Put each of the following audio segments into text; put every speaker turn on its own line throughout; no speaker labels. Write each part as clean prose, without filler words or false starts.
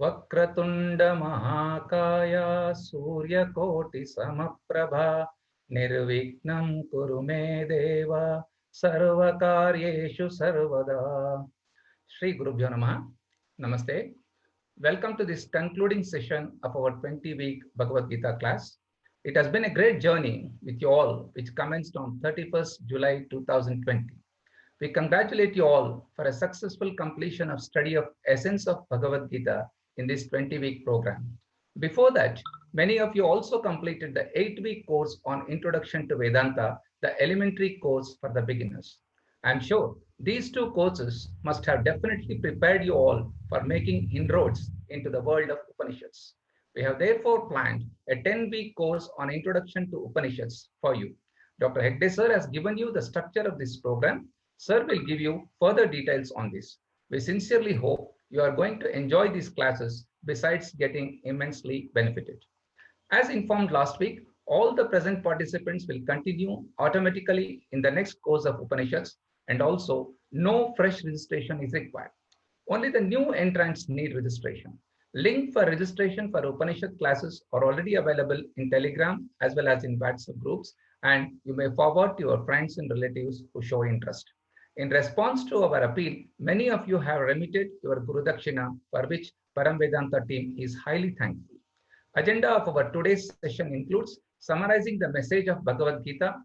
वक्रतुंड महाकाय सूर्यकोटि समप्रभा निर्विघ्नं कुरु मे देव सर्वकार्येषु सर्वदा. Shri Gurubhyo Namaha. Namaste. Welcome to this concluding session of our 20-week Bhagavad Gita class. It has been a great journey with you all, which commenced on 31st July 2020. We congratulate you all for a successful completion of study of essence of Bhagavad Gita in this 20-week program. Before that, many of you also completed the 8-week course on Introduction to Vedanta, the elementary course for the beginners. I'm sure these two courses must have definitely prepared you all for making inroads into the world of Upanishads. We have therefore planned a 10-week course on Introduction to Upanishads for you. Dr. Hegde sir has given you the structure of this program. Sir will give you further details on this. We sincerely hope you are going to enjoy these classes besides getting immensely benefited. As informed last week, all the present participants will continue automatically in the next course of Upanishads, and also no fresh registration is required. Only the new entrants need registration. Link for registration for Upanishad classes are already available in Telegram as well as in WhatsApp groups, and you may forward to your friends and relatives who show interest. In response to our appeal, many of you have remitted your Guru Dakshina, for which Param Vedanta team is highly thankful. Agenda of our today's session includes summarizing the message of Bhagavad Gita,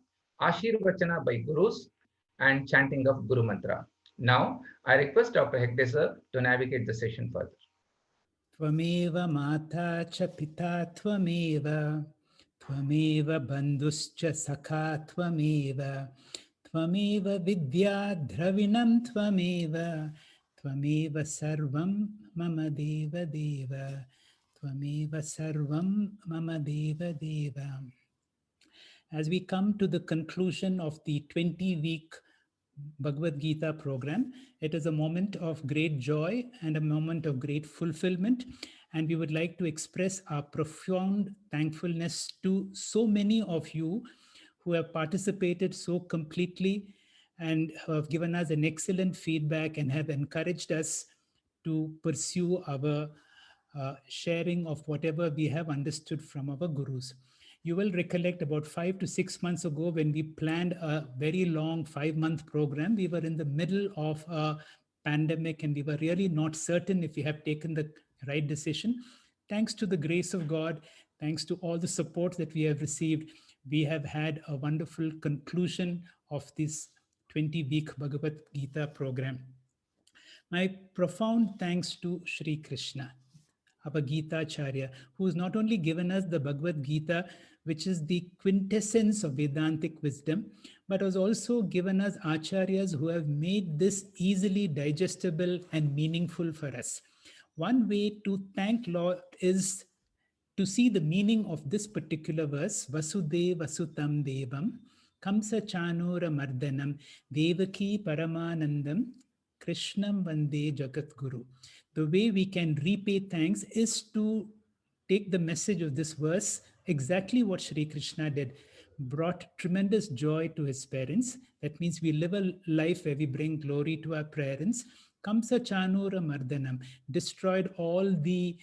Ashirvachana by Gurus, and chanting of Guru Mantra. Now, I request Dr. Hegde sir to navigate the session further.
Tvameva mata cha pita tvameva, tvameva bandhuscha sakha tvameva, tvameva vidya dravinam tvameva, tvameva sarvam mama deva deva, tvameva sarvam mama deva deva. As we come to the conclusion of the 20-week Bhagavad Gita program, it is a moment of great joy and a moment of great fulfillment. And we would like to express our profound thankfulness to so many of you who have participated so completely and have given us an excellent feedback and have encouraged us to pursue our sharing of whatever we have understood from our gurus. You will recollect about 5 to 6 months ago when we planned a very long 5-month program. We were in the middle of a pandemic and we were really not certain if we have taken the right decision. Thanks to the grace of God, thanks to all the support that we have received, we have had a wonderful conclusion of this 20-week Bhagavad Gita program. My profound thanks to Sri Krishna, our Gita Acharya, who has not only given us the Bhagavad Gita, which is the quintessence of Vedantic wisdom, but has also given us Acharyas who have made this easily digestible and meaningful for us. One way to thank Lord is to see the meaning of this particular verse, Vasudeva Vasutam Devam, Kamsa Chanura Mardanam, Devaki Paramanandam, Krishnam Vande Jagat Guru. The way we can repay thanks is to take the message of this verse, exactly what Sri Krishna did, brought tremendous joy to his parents. That means we live a life where we bring glory to our parents. Kamsa Chanura Mardanam, destroyed all the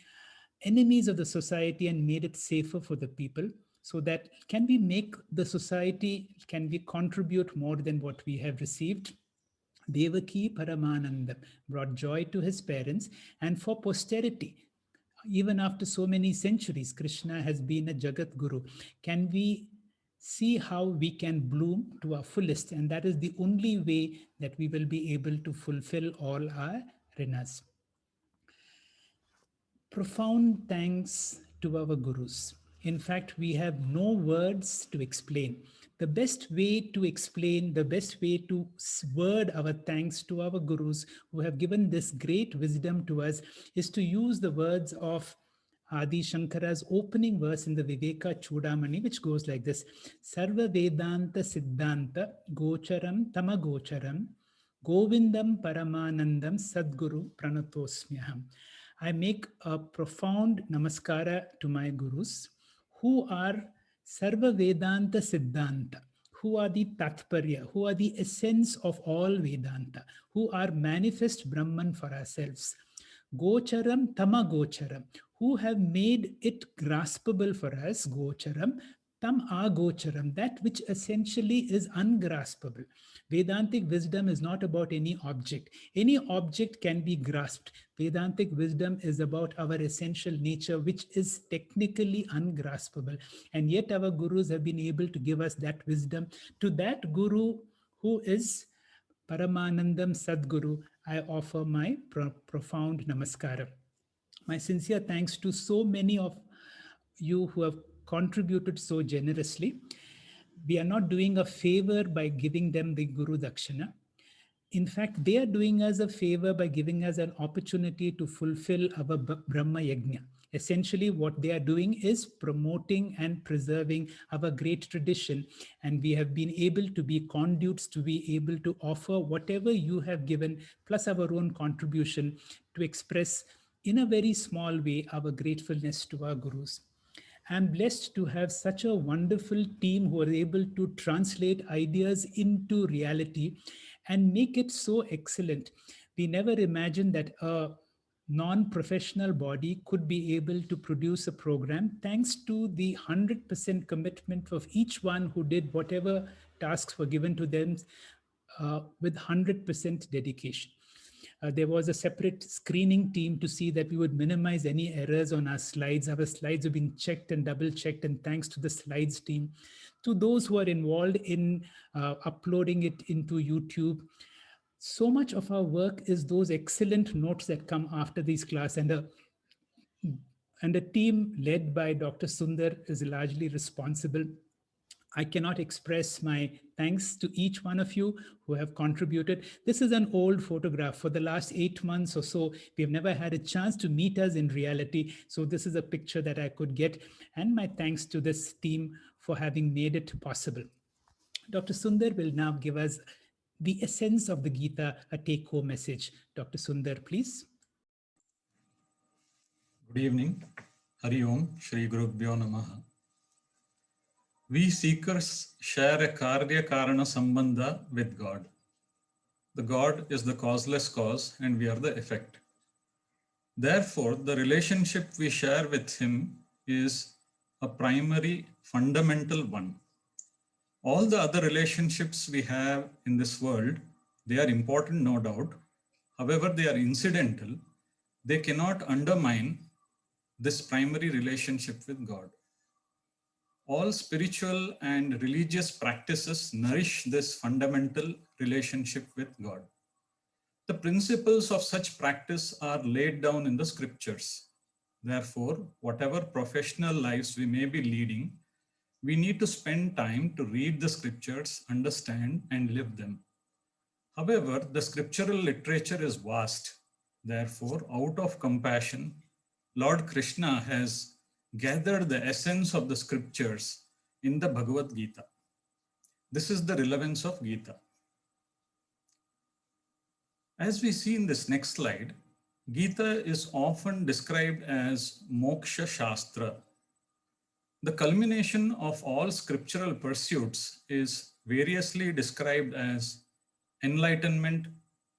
enemies of the society and made it safer for the people. So that can we make the society, can we contribute more than what we have received? Devaki Paramanandam brought joy to his parents, and for posterity, even after so many centuries, Krishna has been a Jagat Guru. Can we see how we can bloom to our fullest? And that is the only way that we will be able to fulfill all our rinas. Profound thanks to our Gurus. In fact, we have no words to explain. The best way to explain, the best way to word our thanks to our Gurus who have given this great wisdom to us is to use the words of Adi Shankara's opening verse in the Viveka Chudamani, which goes like this: Sarva Vedanta Siddhanta Gocharam Tamagocharam Govindam Paramanandam Sadguru Pranatosmyaham. I make a profound namaskara to my Gurus who are Sarva Vedanta Siddhanta, who are the Tatparya, who are the essence of all Vedanta, who are manifest Brahman for ourselves. Gocharam Tama Gocharam, who have made it graspable for us, Gocharam, Tam Agocharam, that which essentially is ungraspable. Vedantic wisdom is not about any object. Any object can be grasped. Vedantic wisdom is about our essential nature, which is technically ungraspable. And yet our gurus have been able to give us that wisdom. To that guru who is Paramanandam Sadguru, I offer my profound namaskara. My sincere thanks to so many of you who have contributed so generously. We are not doing a favor by giving them the Guru Dakshina. In fact, they are doing us a favor by giving us an opportunity to fulfill our Brahma Yajna. Essentially, what they are doing is promoting and preserving our great tradition. And we have been able to be conduits to be able to offer whatever you have given, plus our own contribution to express in a very small way our gratefulness to our gurus. I'm blessed to have such a wonderful team who are able to translate ideas into reality and make it so excellent. We never imagined that a non-professional body could be able to produce a program thanks to the 100% commitment of each one who did whatever tasks were given to them with 100% dedication. There was a separate screening team to see that we would minimize any errors on our slides. Our slides have been checked and double checked, and thanks to the slides team. To those who are involved in uploading it into YouTube, so much of our work is those excellent notes that come after these class, and a team led by Dr. Sundar is largely responsible. I cannot express my thanks to each one of you who have contributed. This is an old photograph. For the last 8 months or so, we have never had a chance to meet us in reality. So this is a picture that I could get. And my thanks to this team for having made it possible. Dr. Sundar will now give us the essence of the Gita, a take-home message. Dr. Sundar, please.
Good evening. Hari Om, Shri Gurubhyo Namaha. We seekers share a Karya Karana Sambandha with God. The God is the causeless cause and we are the effect. Therefore, the relationship we share with Him is a primary, fundamental one. All the other relationships we have in this world, they are important, no doubt. However, they are incidental. They cannot undermine this primary relationship with God. All spiritual and religious practices nourish this fundamental relationship with God. The principles of such practice are laid down in the scriptures. Therefore, whatever professional lives we may be leading, we need to spend time to read the scriptures, understand, and live them. However, the scriptural literature is vast. Therefore, out of compassion, Lord Krishna has gathered the essence of the scriptures in the Bhagavad Gita. This is the relevance of Gita. As we see in this next slide, Gita is often described as Moksha Shastra. The culmination of all scriptural pursuits is variously described as enlightenment,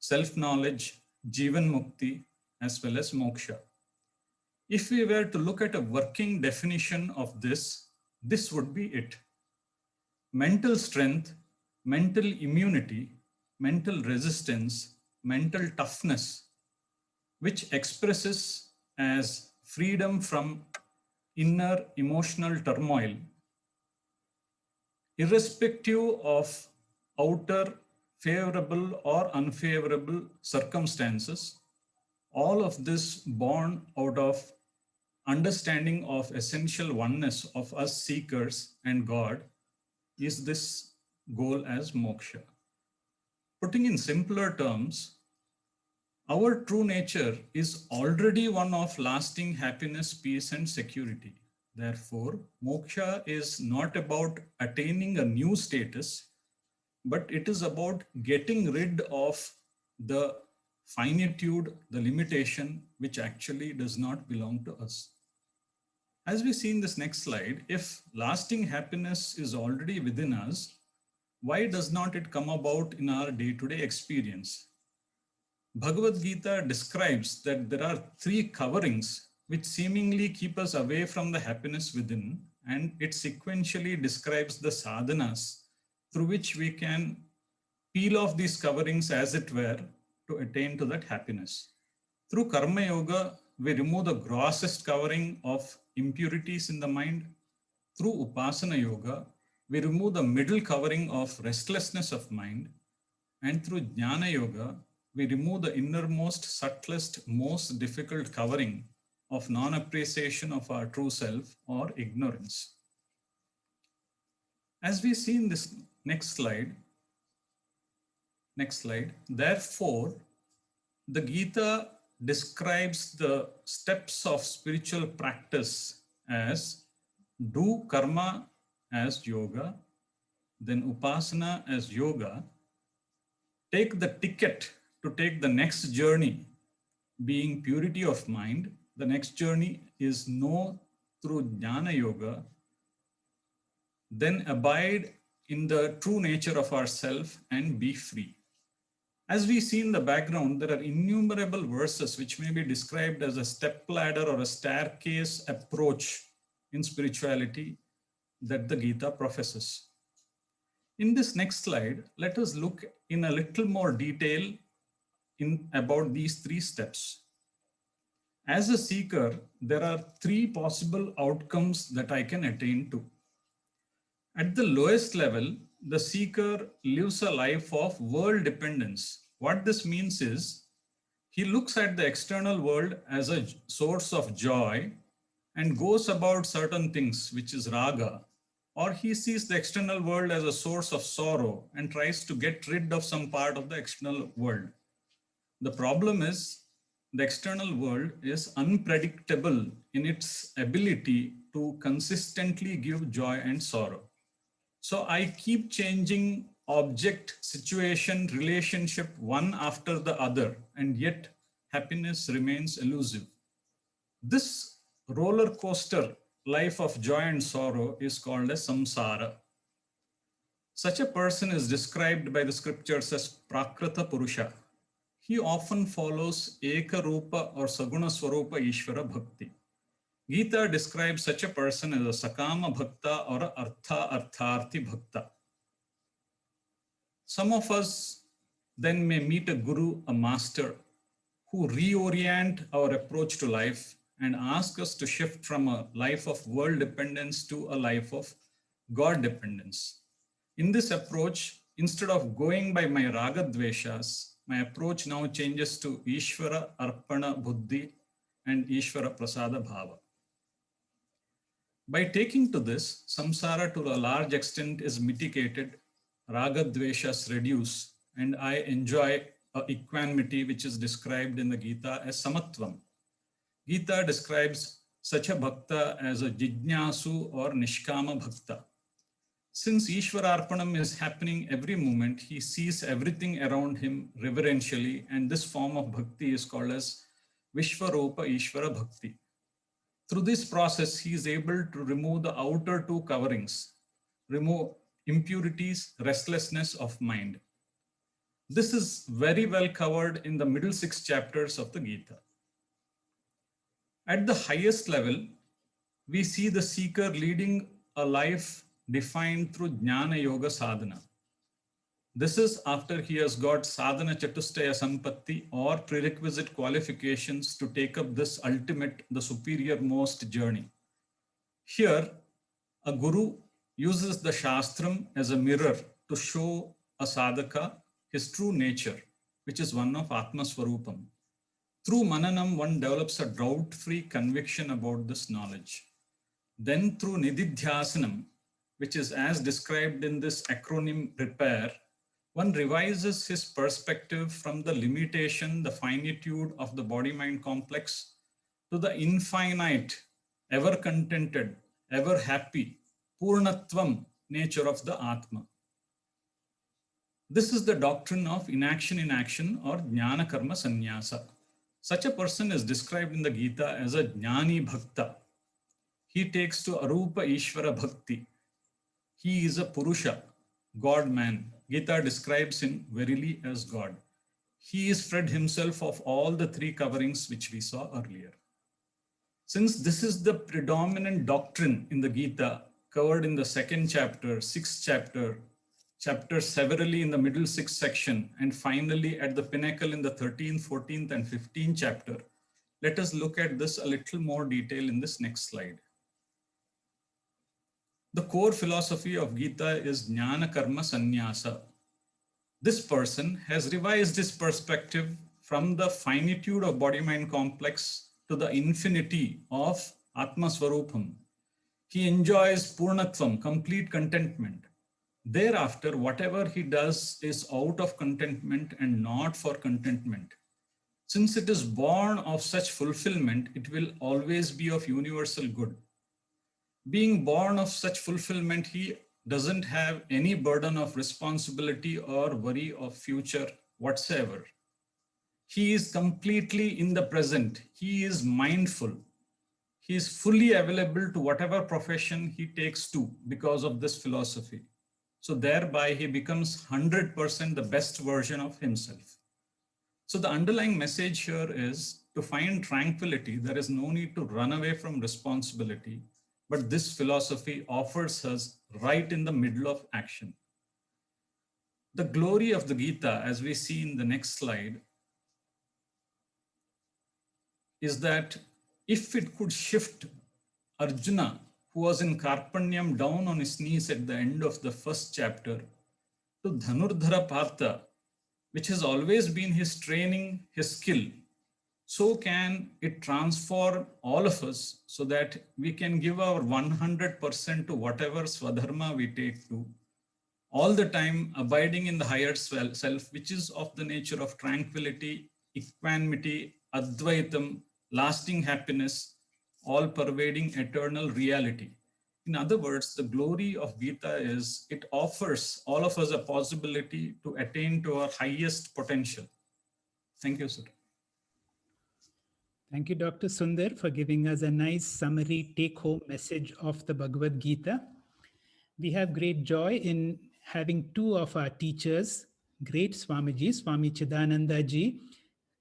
self-knowledge, Jivan Mukti, as well as Moksha. If we were to look at a working definition of this, this would be it. Mental strength, mental immunity, mental resistance, mental toughness, which expresses as freedom from inner emotional turmoil, irrespective of outer favorable or unfavorable circumstances. All of this born out of understanding of essential oneness of us seekers and God is this goal as moksha. Putting in simpler terms, our true nature is already one of lasting happiness, peace, and security. Therefore, moksha is not about attaining a new status, but it is about getting rid of the finitude, the limitation, which actually does not belong to us. As we see in this next slide, if lasting happiness is already within us, why does not it come about in our day-to-day experience? Bhagavad Gita describes that there are three coverings which seemingly keep us away from the happiness within, and it sequentially describes the sadhanas through which we can peel off these coverings, as it were, to attain to that happiness. Through Karma Yoga, we remove the grossest covering of impurities in the mind. Through Upasana Yoga, we remove the middle covering of restlessness of mind. And through Jnana Yoga, we remove the innermost, subtlest, most difficult covering of non-appreciation of our true self or ignorance. As we see in this next slide, therefore, the Gita describes the steps of spiritual practice as do karma as yoga, then upasana as yoga, take the ticket to take the next journey, being purity of mind. The next journey is know through Jnana Yoga, then abide in the true nature of ourself and be free. As we see in the background, there are innumerable verses which may be described as a step ladder or a staircase approach in spirituality that the Gita professes. In this next slide, let us look in a little more detail about these three steps. As a seeker, there are three possible outcomes that I can attain to. At the lowest level, the seeker lives a life of world dependence. What this means is, he looks at the external world as a source of joy and goes about certain things, which is raga, or he sees the external world as a source of sorrow and tries to get rid of some part of the external world. The problem is, the external world is unpredictable in its ability to consistently give joy and sorrow. So I keep changing object, situation, relationship one after the other, and yet happiness remains elusive. This roller coaster life of joy and sorrow is called as samsara. Such a person is described by the scriptures as prakrita purusha. He often follows eka rupa or saguna swarupa ishvara bhakti. Gita describes such a person as a sakama bhakta or a artha artharthi bhakta. Some of us then may meet a guru, a master, who reorient our approach to life and ask us to shift from a life of world dependence to a life of God dependence. In this approach, instead of going by my raga dveshas, my approach now changes to Ishvara Arpana Buddhi and Ishvara Prasada Bhava. By taking to this, samsara to a large extent is mitigated, raga dveshas reduce, and I enjoy equanimity, which is described in the Gita as samatvam. Gita describes such a bhakta as a jijnasu or nishkama bhakta. Since Ishwararpanam is happening every moment, he sees everything around him reverentially, and this form of bhakti is called as Vishwarupa Ishvara Bhakti. Through this process, he is able to remove the outer two coverings, remove impurities, restlessness of mind. This is very well covered in the middle 6 chapters of the Gita. At the highest level, we see the seeker leading a life defined through Jnana Yoga Sadhana. This is after he has got Sadhana Chatustaya Sampatti or prerequisite qualifications to take up this ultimate, the superior most journey. Here, a guru uses the Shastram as a mirror to show a sadhaka his true nature, which is one of Atma Swarupam. Through Mananam, one develops a doubt-free conviction about this knowledge. Then through Nididhyasanam, which is as described in this acronym repair, one revises his perspective from the limitation, the finitude of the body-mind complex to the infinite, ever-contented, ever-happy, Purnatvam nature of the Atma. This is the doctrine of inaction in action or Jnana Karma Sannyasa. Such a person is described in the Gita as a Jnani Bhakta. He takes to Arupa Ishvara Bhakti. He is a Purusha, God man. Gita describes him verily as God. he is freed himself of all the three coverings which we saw earlier. Since this is the predominant doctrine in the Gita, covered in the second chapter, sixth chapter, chapters severally in the middle sixth section, and finally at the pinnacle in the 13th, 14th, and 15th chapter, let us look at this a little more detail in this next slide. The core philosophy of Gita is Jnana Karma Sannyasa. This person has revised his perspective from the finitude of body-mind complex to the infinity of Atma Swarupam. He enjoys Purnatvam, complete contentment. Thereafter, whatever he does is out of contentment and not for contentment. Since it is born of such fulfillment, it will always be of universal good. Being born of such fulfillment, he doesn't have any burden of responsibility or worry of future whatsoever. He is completely in the present. He is mindful. He is fully available to whatever profession he takes to because of this philosophy. So thereby he becomes 100% the best version of himself. So the underlying message here is to find tranquility. There is no need to run away from responsibility, but this philosophy offers us right in the middle of action. The glory of the Gita, as we see in the next slide, is that if it could shift Arjuna, who was in Karpanyam, down on his knees at the end of the first chapter, to Dhanurdhara Partha, which has always been his training, his skill, so can it transform all of us so that we can give our 100% to whatever Swadharma we take to, all the time abiding in the higher self, which is of the nature of tranquility, equanimity, Advaitam, lasting happiness, all pervading eternal reality. In other words, the glory of Gita is it offers all of us a possibility to attain to our highest potential. Thank you, sir.
Thank you, Dr. Sundar, for giving us a nice summary take-home message of the Bhagavad Gita. We have great joy in having two of our teachers, great Swamiji, Swami Chidananda Ji,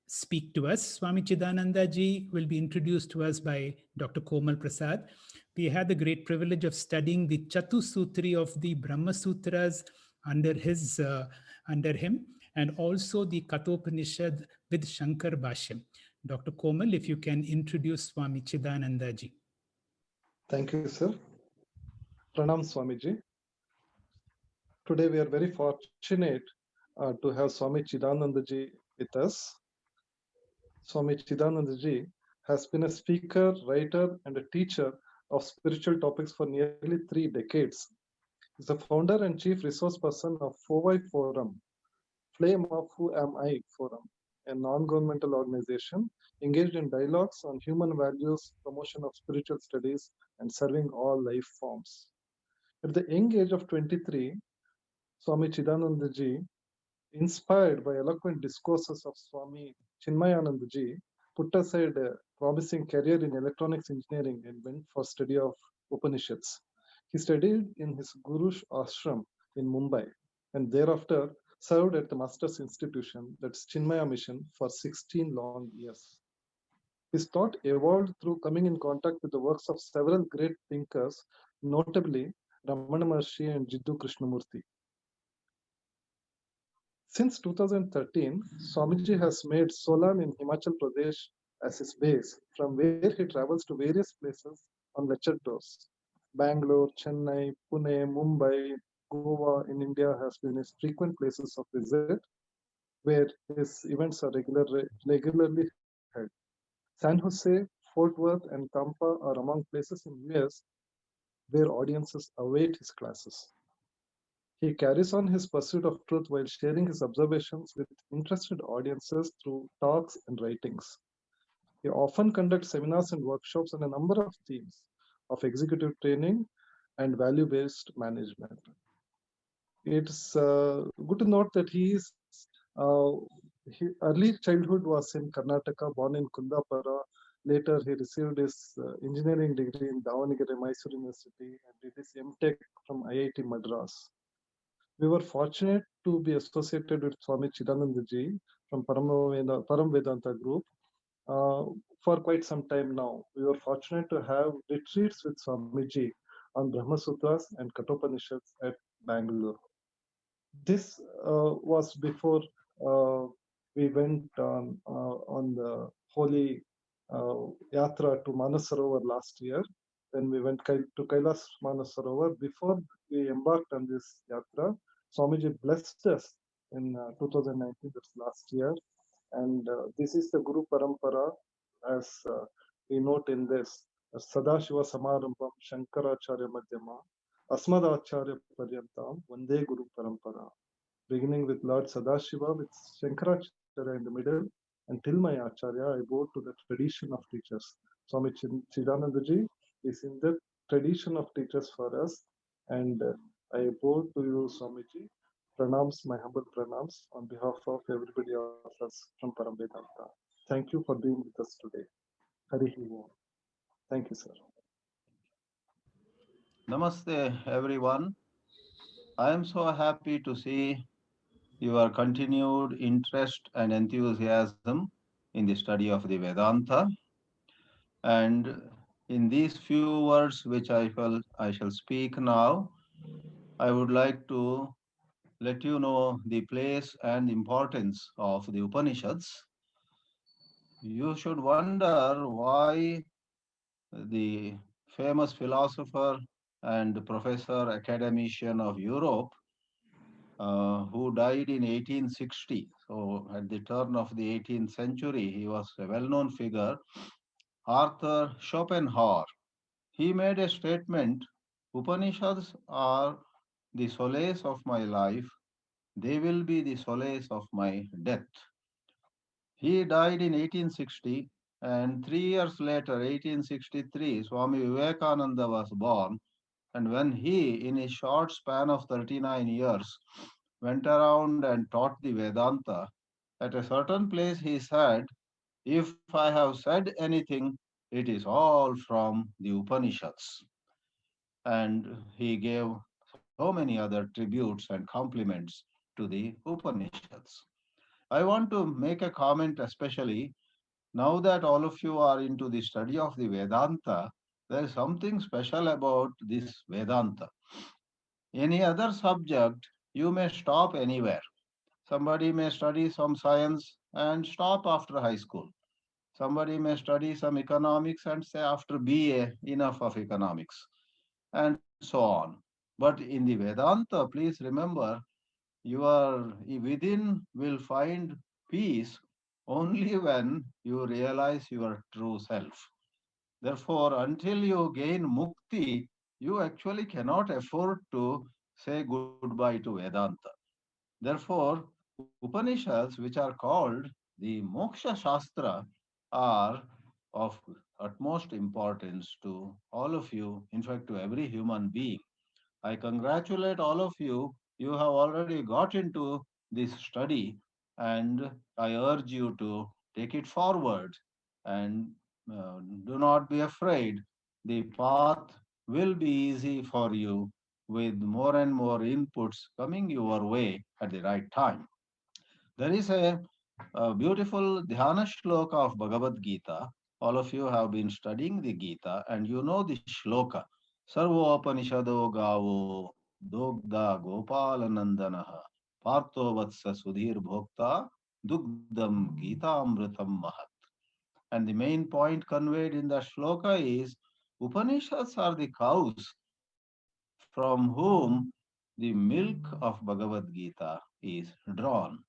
speak to us. Swami Chidananda Ji will be introduced to us by Dr. Komal Prasad. We had the great privilege of studying the Chatusutri of the Brahma Sutras under him, and also the Kathopanishad with Shankar Bhashyam. Dr. Komal, if you can introduce Swami Chidananda Ji.
Thank you, sir. Pranam Swamiji. Today we are very fortunate to have Swami Chidananda Ji with us. Swami Chidananda Ji has been a speaker, writer, and a teacher of spiritual topics for nearly 3 decades. He is the founder and chief resource person of Fowai Forum, Flame of Who Am I Forum, a non-governmental organization engaged in dialogues on human values, promotion of spiritual studies, and serving all life forms. At the young age of 23, Swami Chidananda Ji, inspired by eloquent discourses of Swami Chinmayananda Ji, put aside a promising career in electronics engineering and went for study of Upanishads. He studied in his Guru's ashram in Mumbai and thereafter served at the Master's Institution, that's Chinmaya Mission, for 16 long years. His thought evolved through coming in contact with the works of several great thinkers, notably Ramana Maharshi and Jiddu Krishnamurti. Since 2013, Swamiji has made Solan in Himachal Pradesh as his base, from where he travels to various places on lecture tours. Bangalore, Chennai, Pune, Mumbai, Goa in India has been his frequent places of visit, where his events are regularly held. San Jose, Fort Worth, and Tampa are among places in US where audiences await his classes. He carries on his pursuit of truth while sharing his observations with interested audiences through talks and writings. He often conducts seminars and workshops on a number of themes of executive training and value-based management. It's good to note that his early childhood was in Karnataka, born in Kundapara. Later, he received his engineering degree in Davanagere, Mysore University, and did his MTech from IIT Madras. We were fortunate to be associated with Swami Chidananda Ji from Param Vedanta group. For quite some time now, we were fortunate to have retreats with Swamiji on Brahma Sutras and Kathopanishads at Bangalore. This was before we went on the holy yatra to Manasarovar last year. When we went to Kailas Manasarovar, before we embarked on this yatra, Swamiji blessed us in 2019, that's last year. And this is the Guru Parampara, as we note in this. Sadashiva Samarambam Shankaracharya Madhyama Asmadacharya Paryantam Vande Guru Parampara. Beginning with Lord Sadashiva, with Shankaracharya in the middle, and till my Acharya, I go to the tradition of teachers. Swami Chidanandaji is in the tradition of teachers for us, and I bow to you, Swamiji. Pranams, my humble pranams on behalf of everybody of us from Param Vedanta. Thank you for being with us today. Hari Om. Thank you, sir.
Namaste, everyone. I am so happy to see your continued interest and enthusiasm in the study of the Vedanta. And in these few words which I shall speak now, I would like to let you know the place and importance of the Upanishads. You should wonder why the famous philosopher and professor academician of Europe, who died in 1860. So at the turn of the 18th century, he was a well-known figure, Arthur Schopenhauer. He made a statement, Upanishads are the solace of my life. They will be the solace of my death. He died in 1860, and 3 years later, 1863, Swami Vivekananda was born. And when he, in a short span of 39 years, went around and taught the Vedanta, at a certain place he said, if I have said anything, it is all from the Upanishads. And he gave so many other tributes and compliments to the Upanishads. I want to make a comment especially now that all of you are into the study of the Vedanta, there is something special about this Vedanta. Any other subject, you may stop anywhere. Somebody may study some science and stop after high school. Somebody may study some economics and say after BA, enough of economics, and so on. But in the Vedanta, please remember, you are within will find peace only when you realize your true self. Therefore, until you gain mukti, you actually cannot afford to say goodbye to Vedanta. Therefore, Upanishads, which are called the Moksha Shastra, are of utmost importance to all of you, in fact, to every human being. I congratulate all of you. You have already got into this study, and I urge you to take it forward and do not be afraid. The path will be easy for you with more and more inputs coming your way at the right time. There is a beautiful dhyana shloka of Bhagavad Gita. All of you have been studying the Gita and you know the shloka. Sarvopanishado gavo dogda gopalanandanaha partho vatsa sudhir bhokta dugdam gita amritam mahat. And the main point conveyed in the shloka is Upanishads are the cows from whom the milk of Bhagavad Gita is drawn.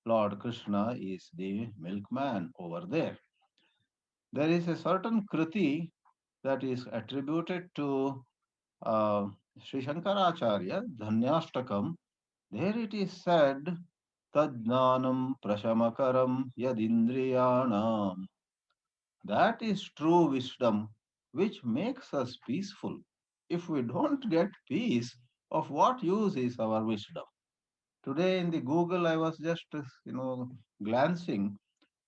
Lord Krishna is the milkman over there. There is a certain kriti that is attributed to Sri Shankaracharya, Dhanyashtakam. There it is said, Tadnanam prashamakaram yadindriyanam. That is true wisdom which makes us peaceful. If we don't get peace, of what use is our wisdom? Today in the Google, I was just, glancing.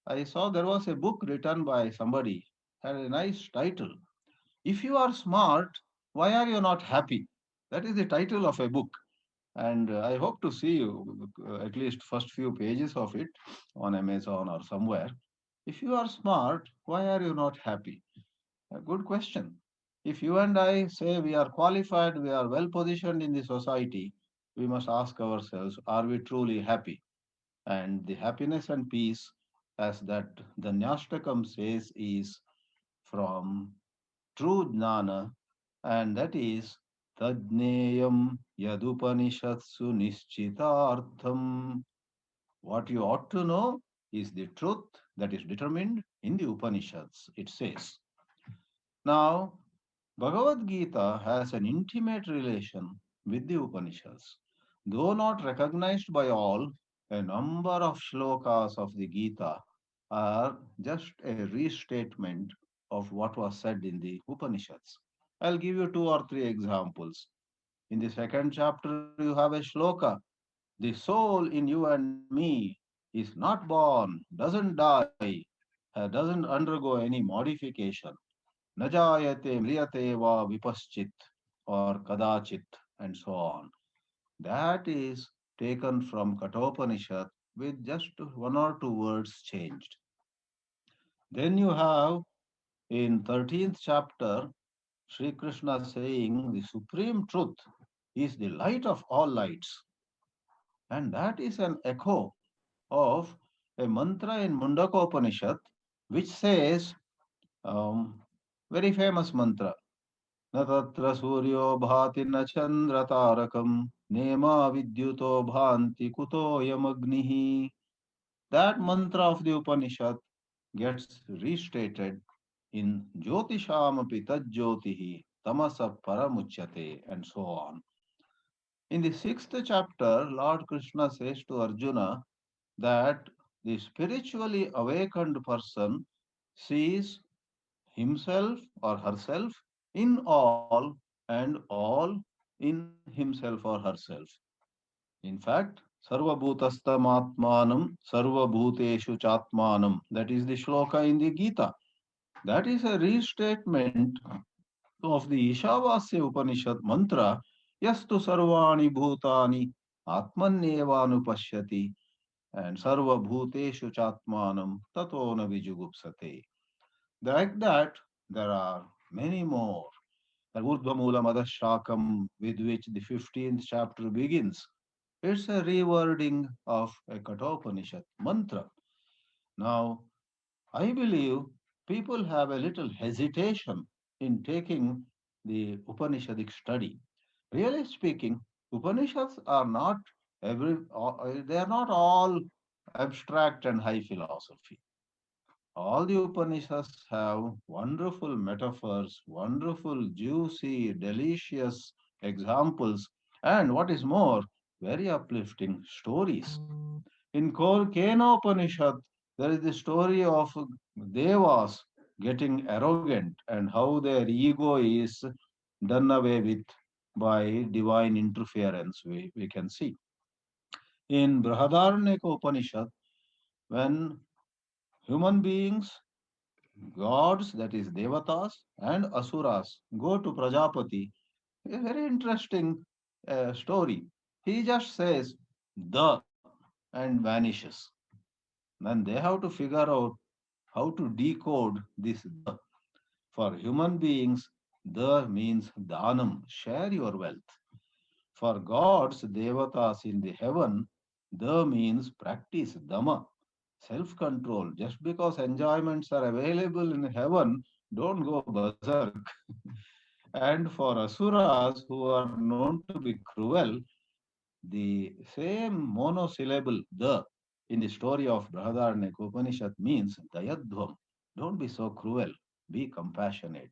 I saw there was a book written by somebody, had a nice title. If you are smart, why are you not happy? That is the title of a book. And I hope to see you at least first few pages of it on Amazon or somewhere. If you are smart, why are you not happy? A good question. If you and I say we are qualified, we are well positioned in the society, we must ask ourselves, are we truly happy? And the happiness and peace, as that the Nyashtakam says, is from true jnana, and that is tadneyam yadupanishatsu nishchitartham. What you ought to know is the truth that is determined in the Upanishads, it says. Now, Bhagavad Gita has an intimate relation with the Upanishads. Though not recognized by all, a number of shlokas of the Gita are just a restatement of what was said in the Upanishads. I'll give you two or three examples. In the second chapter, you have a shloka. The soul in you and me is not born, doesn't die, doesn't undergo any modification. Najayate mriyate va vipaschit or kadachit and so on. That is taken from Kathopanishad with just one or two words changed. Then you have in 13th chapter Sri Krishna saying the supreme truth is the light of all lights. And that is an echo of a mantra in Mundaka Upanishad which says, very famous mantra, न तत्र सूर्यो भाति न चंद्र तारकम nema vidyuto bhanti kutoyam agnihi. That mantra of the Upanishad gets restated in Jyotishamapi tajyotihi tamasa paramuchyate and so on. In the sixth chapter, Lord Krishna says to Arjuna that the spiritually awakened person sees himself or herself in all and all in himself or herself. In fact, Sarvabhutastamatmanam Sarvabhuteshu Chatmanam. That is the shloka in the Gita. That is a restatement of the Ishavasya Upanishad mantra Yastu Sarvani Bhutani Atmanyevanupashyati and Sarvabhuteshu Chatmanam Tatona Vijugupsate. Like that, there are many more. The Urdhvamula Madhashakam, with which the 15th chapter begins, it's a rewording of a Kathopanishad mantra. Now, I believe people have a little hesitation in taking the Upanishadic study. Really speaking, Upanishads are not they are not all abstract and high philosophy. All the Upanishads have wonderful metaphors, wonderful, juicy, delicious examples, and what is more, very uplifting stories. In Kena Upanishad, there is the story of Devas getting arrogant and how their ego is done away with by divine interference, we can see. In Brihadaranyaka Upanishad, when human beings, gods, that is Devatas, and Asuras go to Prajapati, a very interesting story. He just says, the, and vanishes. Then they have to figure out how to decode this the. For human beings, the means dhanam, share your wealth. For gods, devatas in the heaven, the means practice dhamma, self control. Just because enjoyments are available in heaven, don't go berserk. And for asuras who are known to be cruel, the same monosyllable the in the story of Brihadaranyaka Upanishad means dayadhvam. Don't be so cruel, be compassionate.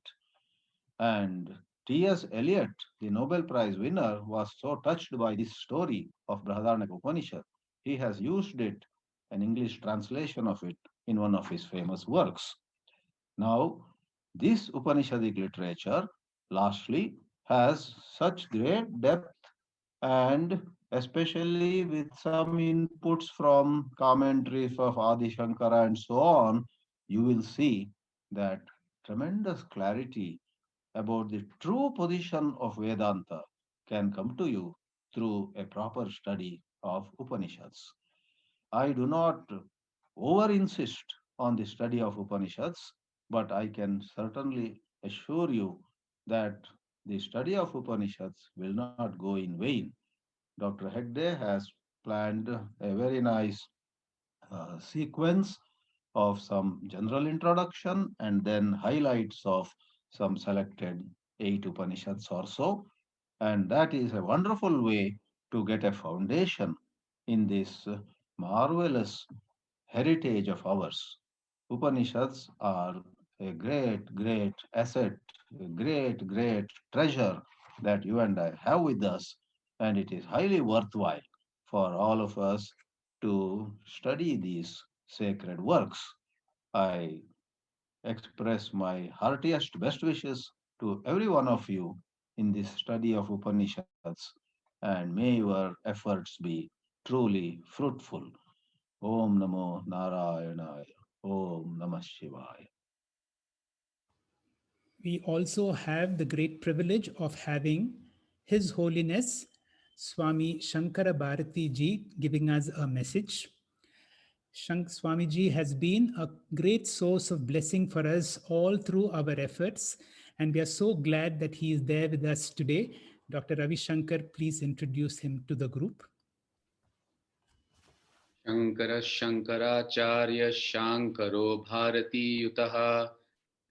And T.S. Eliot, the Nobel Prize winner, was so touched by this story of Brihadaranyaka Upanishad. He has used it, an English translation of it, in one of his famous works. Now, this Upanishadic literature, lastly, has such great depth and especially with some inputs from commentaries of Adi Shankara and so on, you will see that tremendous clarity about the true position of Vedanta can come to you through a proper study of Upanishads. I do not over insist on the study of Upanishads, but I can certainly assure you that the study of Upanishads will not go in vain. Dr. Hegde has planned a very nice sequence of some general introduction and then highlights of some selected 8 Upanishads or so. And that is a wonderful way to get a foundation in this marvelous heritage of ours. Upanishads are a great asset, a great treasure that you and I have with us, and it is highly worthwhile for all of us to study these sacred works. I express my heartiest best wishes to every one of you in this study of Upanishads, and may your efforts be truly fruitful. Om Namo Narayanaya. Om Namah Shivaya.
We also have the great privilege of having His Holiness Swami Shankara Bharati Ji giving us a message. Swamiji has been a great source of blessing for us all through our efforts, and we are so glad that he is there with us today. Dr. Ravi Shankar, please introduce him to the group.
Shankara Shankaracharya Shankaro Bharati Yutaha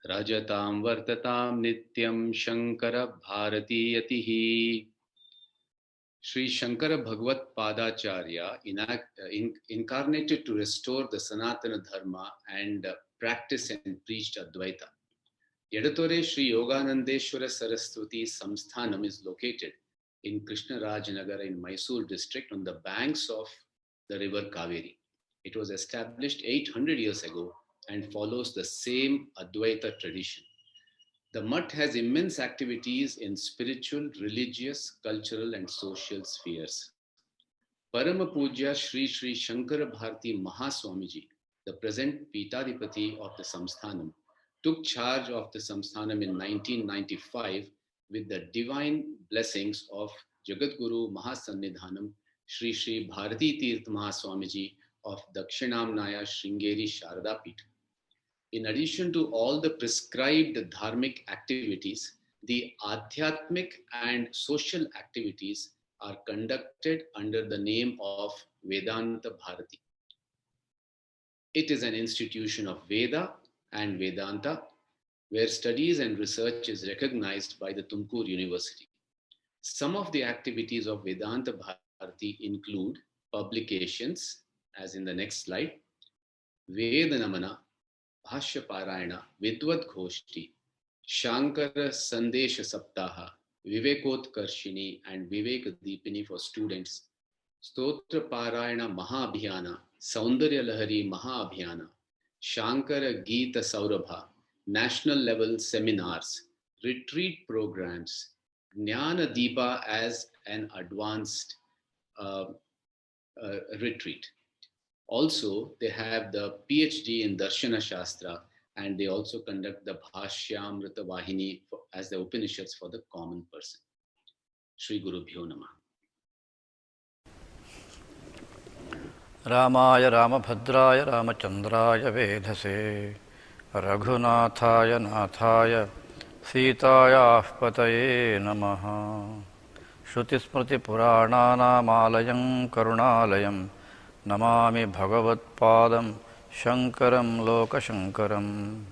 Rajatam Vartatam Nityam Shankara Bharati Yatihi. Sri Shankara Bhagavad Padacharya incarnated to restore the Sanatana Dharma and practice and preached Advaita. Yedatore Sri Yoganandeshwara Saraswati Samsthanam is located in Krishnarajanagar in Mysore district on the banks of the river Kaveri. It was established 800 years ago and follows the same Advaita tradition. The Mutt has immense activities in spiritual, religious, cultural and social spheres. Parama Puja Sri Sri Shankara Bharati Mahaswamiji, the present Pitadipati of the Samsthanam, took charge of the Samsthanam in 1995 with the divine blessings of Jagadguru Mahasannidhanam Sri Sri Bharati Tirth Mahaswamiji of Dakshinamnaya Sringeri Sharada Pita. In addition to all the prescribed dharmic activities, the adhyatmic and social activities are conducted under the name of Vedanta Bharati. It is an institution of Veda and Vedanta, where studies and research is recognized by the Tumkur University. Some of the activities of Vedanta Bharati include publications, as in the next slide, Vedanamana, Bhashya Parayana, Vidvat Ghoshti, Shankara Sandesha Saptaha, Vivekotkarshini and Vivek Deepini for students, Stotra Parayana Mahabhyana, Saundarya Lahari Mahabhyana, Shankara Geeta Saurabha, national level seminars, retreat programs, Jnana Deepa as an advanced retreat. Also, they have the PhD in Darshana Shastra, and they also conduct the Bhashyamrita Vahini as the Upanishads for the common person. Shri Guru Bhyo Namah.
Ramaya Ramabhadraya Ramachandraya Vedhase Raghunathaya Nathaya Sitaya Pataye Namaha Shrutismriti Purananam Alayam Karunalayam Namami Bhagavat Padam Shankaram Loka Shankaram.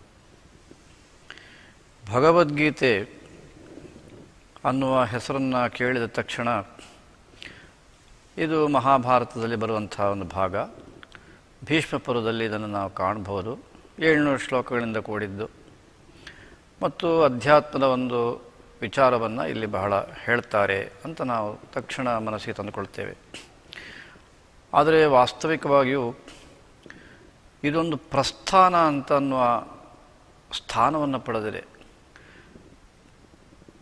Bhagavad Gita ಅನ್ನುವ ಹೆಸರನ್ನು ಕೇಳಿದ ತಕ್ಷಣ ಇದು ಮಹಾಭಾರತದಲ್ಲಿ ಬರುವಂಥ ಒಂದು ಭಾಗ. ಭೀಷ್ಮ ಪರ್ವದಲ್ಲಿ ಇದನ್ನು ನಾವು ಕಾಣಬಹುದು. 700 ಶ್ಲೋಕಗಳಿಂದ ಕೂಡಿದ್ದು ಮತ್ತು ಅಧ್ಯಾತ್ಮದ ಒಂದು ವಿಚಾರವನ್ನು ಇಲ್ಲಿ ಬಹಳ ಹೇಳ್ತಾರೆ ಅಂತ ನಾವು ತಕ್ಷಣ ಮನಸ್ಸಿಗೆ ತಂದುಕೊಳ್ತೇವೆ. ಆದರೆ ವಾಸ್ತವಿಕವಾಗಿಯೂ ಇದೊಂದು ಪ್ರಸ್ಥಾನ ಅಂತ ಅನ್ನುವ ಸ್ಥಾನವನ್ನು ಪಡೆದಿದೆ.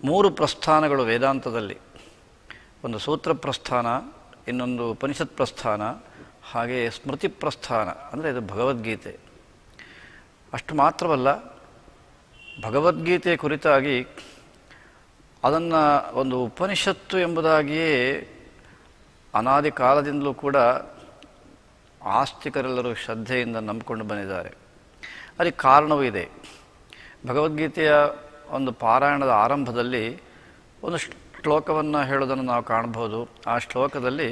3 ಪ್ರಸ್ಥಾನಗಳು ವೇದಾಂತದಲ್ಲಿ, ಒಂದು ಸೂತ್ರ ಪ್ರಸ್ಥಾನ, ಇನ್ನೊಂದು ಉಪನಿಷತ್ ಪ್ರಸ್ಥಾನ, ಹಾಗೆ ಸ್ಮೃತಿ ಪ್ರಸ್ಥಾನ, ಅಂದರೆ ಇದು ಭಗವದ್ಗೀತೆ. ಅಷ್ಟು ಮಾತ್ರವಲ್ಲ, ಭಗವದ್ಗೀತೆ ಕುರಿತಾಗಿ ಅದನ್ನು ಒಂದು ಉಪನಿಷತ್ತು ಎಂಬುದಾಗಿಯೇ ಅನಾದಿ ಕಾಲದಿಂದಲೂ ಕೂಡ ಆಸ್ತಿಕರೆಲ್ಲರೂ ಶ್ರದ್ಧೆಯಿಂದ ನಂಬಿಕೊಂಡು ಬಂದಿದ್ದಾರೆ. ಅದಕ್ಕೆ ಕಾರಣವೂ ಇದೆ. ಭಗವದ್ಗೀತೆಯ ಒಂದು ಪಾರಾಯಣದ ಆರಂಭದಲ್ಲಿ ಒಂದು ಶ್ಲೋಕವನ್ನು ಹೇಳೋದನ್ನು ನಾವು ಕಾಣಬಹುದು. ಆ ಶ್ಲೋಕದಲ್ಲಿ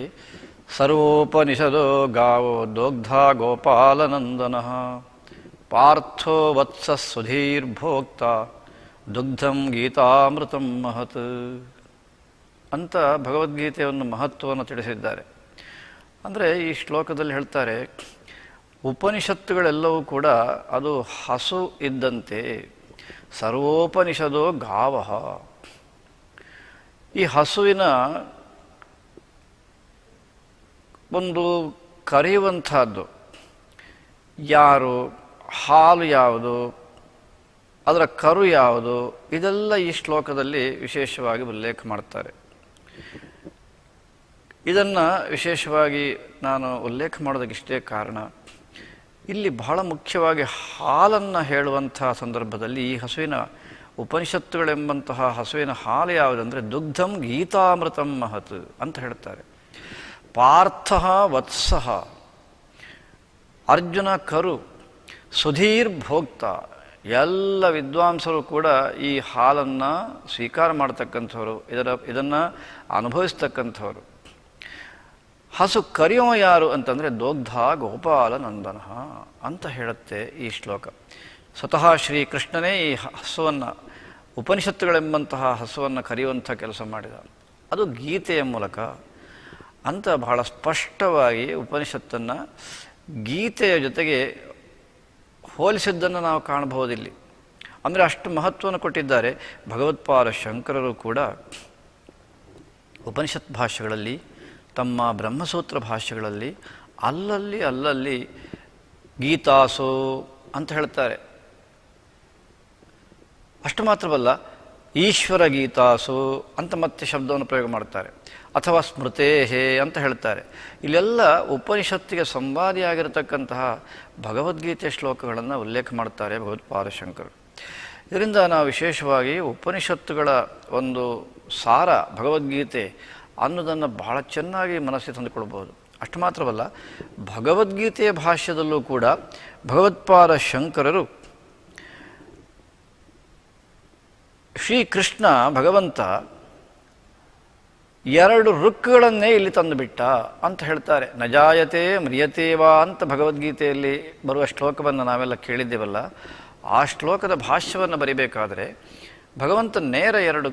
ಸರ್ವೋಪನಿಷದೋ ಗಾವೋ ದೋಗ್ಧ ಗೋಪಾಲನಂದನ ಪಾರ್ಥೋ ವತ್ಸ ಸುಧೀರ್ಭೋಕ್ತ ದುಗ್ಧಂ ಗೀತಾಮೃತಂ ಮಹತ್ ಅಂತ ಭಗವದ್ಗೀತೆಯ ಮಹತ್ವವನ್ನು ತಿಳಿಸಿದ್ದಾರೆ. ಅಂದರೆ ಈ ಶ್ಲೋಕದಲ್ಲಿ ಹೇಳ್ತಾರೆ, ಉಪನಿಷತ್ತುಗಳೆಲ್ಲವೂ ಕೂಡ ಅದು ಹಸು ಇದ್ದಂತೆ. ಸರ್ವೋಪನಿಷದೋ ಗಾವಃ, ಈ ಹಸುವಿನ ಒಂದು ಕರೆಯುವಂಥದ್ದು ಯಾರು, ಹಾಲು ಯಾವುದು, ಅದರ ಕರು ಯಾವುದು, ಇದೆಲ್ಲ ಈ ಶ್ಲೋಕದಲ್ಲಿ ವಿಶೇಷವಾಗಿ ಉಲ್ಲೇಖ ಮಾಡ್ತಾರೆ. ಇದನ್ನು ವಿಶೇಷವಾಗಿ ನಾನು ಉಲ್ಲೇಖ ಮಾಡೋದಕ್ಕಿಷ್ಟೇ ಕಾರಣ, ಇಲ್ಲಿ ಬಹಳ ಮುಖ್ಯವಾಗಿ ಹಾಲನ್ನು ಹೇಳುವಂತಹ ಸಂದರ್ಭದಲ್ಲಿ ಈ ಹಸುವಿನ ಉಪನಿಷತ್ತುಗಳೆಂಬಂತಹ ಹಸುವಿನ ಹಾಲು ಯಾವುದಂದರೆ ದುಗ್ಧಂ ಗೀತಾಮೃತಂ ಮಹತ್ ಅಂತ ಹೇಳ್ತಾರೆ. ಪಾರ್ಥಃ ವತ್ಸಃ, ಅರ್ಜುನ ಕರು, ಸುಧೀರ್ ಭೋಕ್ತ, ಎಲ್ಲ ವಿದ್ವಾಂಸರು ಕೂಡ ಈ ಹಾಲನ್ನು ಸ್ವೀಕಾರ ಮಾಡ್ತಕ್ಕಂಥವ್ರು, ಇದನ್ನು ಅನುಭವಿಸ್ತಕ್ಕಂಥವ್ರು. ಹಸು ಕರೆಯುವ ಯಾರು ಅಂತಂದರೆ ದೋಗ್ಧ ಗೋಪಾಲನಂದನ ಅಂತ ಹೇಳುತ್ತೆ ಈ ಶ್ಲೋಕ. ಸ್ವತಃ ಶ್ರೀಕೃಷ್ಣನೇ ಈ ಹಸುವನ್ನು, ಉಪನಿಷತ್ತುಗಳೆಂಬಂತಹ ಹಸುವನ್ನು ಕರೆಯುವಂಥ ಕೆಲಸ ಮಾಡಿದ, ಅದು ಗೀತೆಯ ಮೂಲಕ ಅಂತ ಬಹಳ ಸ್ಪಷ್ಟವಾಗಿ ಉಪನಿಷತ್ತನ್ನು ಗೀತೆಯ ಜೊತೆಗೆ ಹೋಲಿಸಿದ್ದನ್ನು ನಾವು ಕಾಣಬಹುದಿಲ್ಲಿ. ಅಂದರೆ ಅಷ್ಟು ಮಹತ್ವವನ್ನು ಕೊಟ್ಟಿದ್ದಾರೆ. ಭಗವತ್ಪಾದ ಶಂಕರರು ಕೂಡ ಉಪನಿಷತ್ ಭಾಷೆಗಳಲ್ಲಿ, ತಮ್ಮ ಬ್ರಹ್ಮಸೂತ್ರ ಭಾಷೆಗಳಲ್ಲಿ ಅಲ್ಲಲ್ಲಿ ಗೀತಾಸು ಅಂತ ಹೇಳ್ತಾರೆ. ಅಷ್ಟು ಮಾತ್ರವಲ್ಲ, ಈಶ್ವರ ಗೀತಾಸು ಅಂತ ಮತ್ತೆ ಶಬ್ದವನ್ನು ಪ್ರಯೋಗ ಮಾಡ್ತಾರೆ, ಅಥವಾ ಸ್ಮೃತೇಹೇ ಅಂತ ಹೇಳ್ತಾರೆ. ಇಲ್ಲೆಲ್ಲ ಉಪನಿಷತ್ತಿಗೆ ಸಂವಾದಿಯಾಗಿರತಕ್ಕಂತಹ ಭಗವದ್ಗೀತೆ ಶ್ಲೋಕಗಳನ್ನು ಉಲ್ಲೇಖ ಮಾಡ್ತಾರೆ ಭಗವತ್ಪಾದ ಶಂಕರರು. ಇದರಿಂದ ನಾವು ವಿಶೇಷವಾಗಿ ಉಪನಿಷತ್ತುಗಳ ಒಂದು ಸಾರ ಭಗವದ್ಗೀತೆ ಅನ್ನೋದನ್ನು ಬಹಳ ಚೆನ್ನಾಗಿ ಮನಸ್ಸಿಗೆ ತಂದುಕೊಳ್ಬಹುದು. ಅಷ್ಟು ಮಾತ್ರವಲ್ಲ, ಭಗವದ್ಗೀತೆಯ ಭಾಷ್ಯದಲ್ಲೂ ಕೂಡ ಭಗವತ್ಪಾದ ಶಂಕರರು ಶ್ರೀಕೃಷ್ಣ ಭಗವಂತ ಎರಡು ಋಕ್ಕುಗಳನ್ನೇ ಇಲ್ಲಿ ತಂದುಬಿಟ್ಟ ಅಂತ ಹೇಳ್ತಾರೆ. ನಜಾಯತೆ ಮ್ರಿಯತೇವಾ ಅಂತ ಭಗವದ್ಗೀತೆಯಲ್ಲಿ ಬರುವ ಶ್ಲೋಕವನ್ನು ನಾವೆಲ್ಲ ಕೇಳಿದ್ದೇವಲ್ಲ, ಆ ಶ್ಲೋಕದ ಭಾಷ್ಯವನ್ನು ಬರಿಬೇಕಾದರೆ ಭಗವಂತ ನೇರ ಎರಡು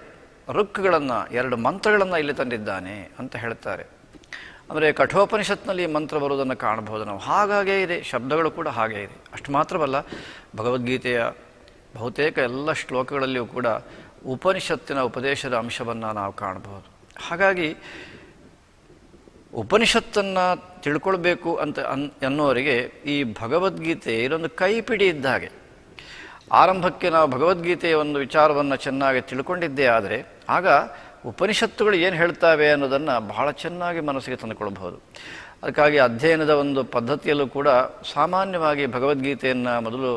ಋಕ್ಕುಗಳನ್ನು, ಎರಡು ಮಂತ್ರಗಳನ್ನು ಇಲ್ಲಿ ತಂದಿದ್ದಾನೆ ಅಂತ ಹೇಳ್ತಾರೆ. ಅಂದರೆ ಕಠೋಪನಿಷತ್ನಲ್ಲಿ ಮಂತ್ರ ಬರುವುದನ್ನು ಕಾಣಬಹುದು ನಾವು. ಹಾಗಾಗೇ ಇದೆ, ಶಬ್ದಗಳು ಕೂಡ ಹಾಗೇ ಇದೆ. ಅಷ್ಟು ಮಾತ್ರವಲ್ಲ, ಭಗವದ್ಗೀತೆಯ ಬಹುತೇಕ ಎಲ್ಲ ಶ್ಲೋಕಗಳಲ್ಲಿಯೂ ಕೂಡ ಉಪನಿಷತ್ತಿನ ಉಪದೇಶದ ಅಂಶವನ್ನು ನಾವು ಕಾಣಬಹುದು. ಹಾಗಾಗಿ ಉಪನಿಷತ್ತನ್ನು ತಿಳ್ಕೊಳ್ಬೇಕು ಅಂತ ಅನ್ನೋರಿಗೆ ಈ ಭಗವದ್ಗೀತೆ ಇದೊಂದು ಕೈಪಿಡಿ ಇದ್ದ ಹಾಗೆ. ಆರಂಭಕ್ಕೆ ನಾವು ಭಗವದ್ಗೀತೆಯ ಒಂದು ವಿಚಾರವನ್ನು ಚೆನ್ನಾಗಿ ತಿಳ್ಕೊಂಡಿದ್ದೇ ಆದರೆ ಆಗ ಉಪನಿಷತ್ತುಗಳು ಏನು ಹೇಳ್ತಾವೆ ಅನ್ನೋದನ್ನು ಬಹಳ ಚೆನ್ನಾಗಿ ಮನಸ್ಸಿಗೆ ತಂದುಕೊಳ್ಬಹುದು. ಅದಕ್ಕಾಗಿ ಅಧ್ಯಯನದ ಒಂದು ಪದ್ಧತಿಯಲ್ಲೂ ಕೂಡ ಸಾಮಾನ್ಯವಾಗಿ ಭಗವದ್ಗೀತೆಯನ್ನು ಮೊದಲು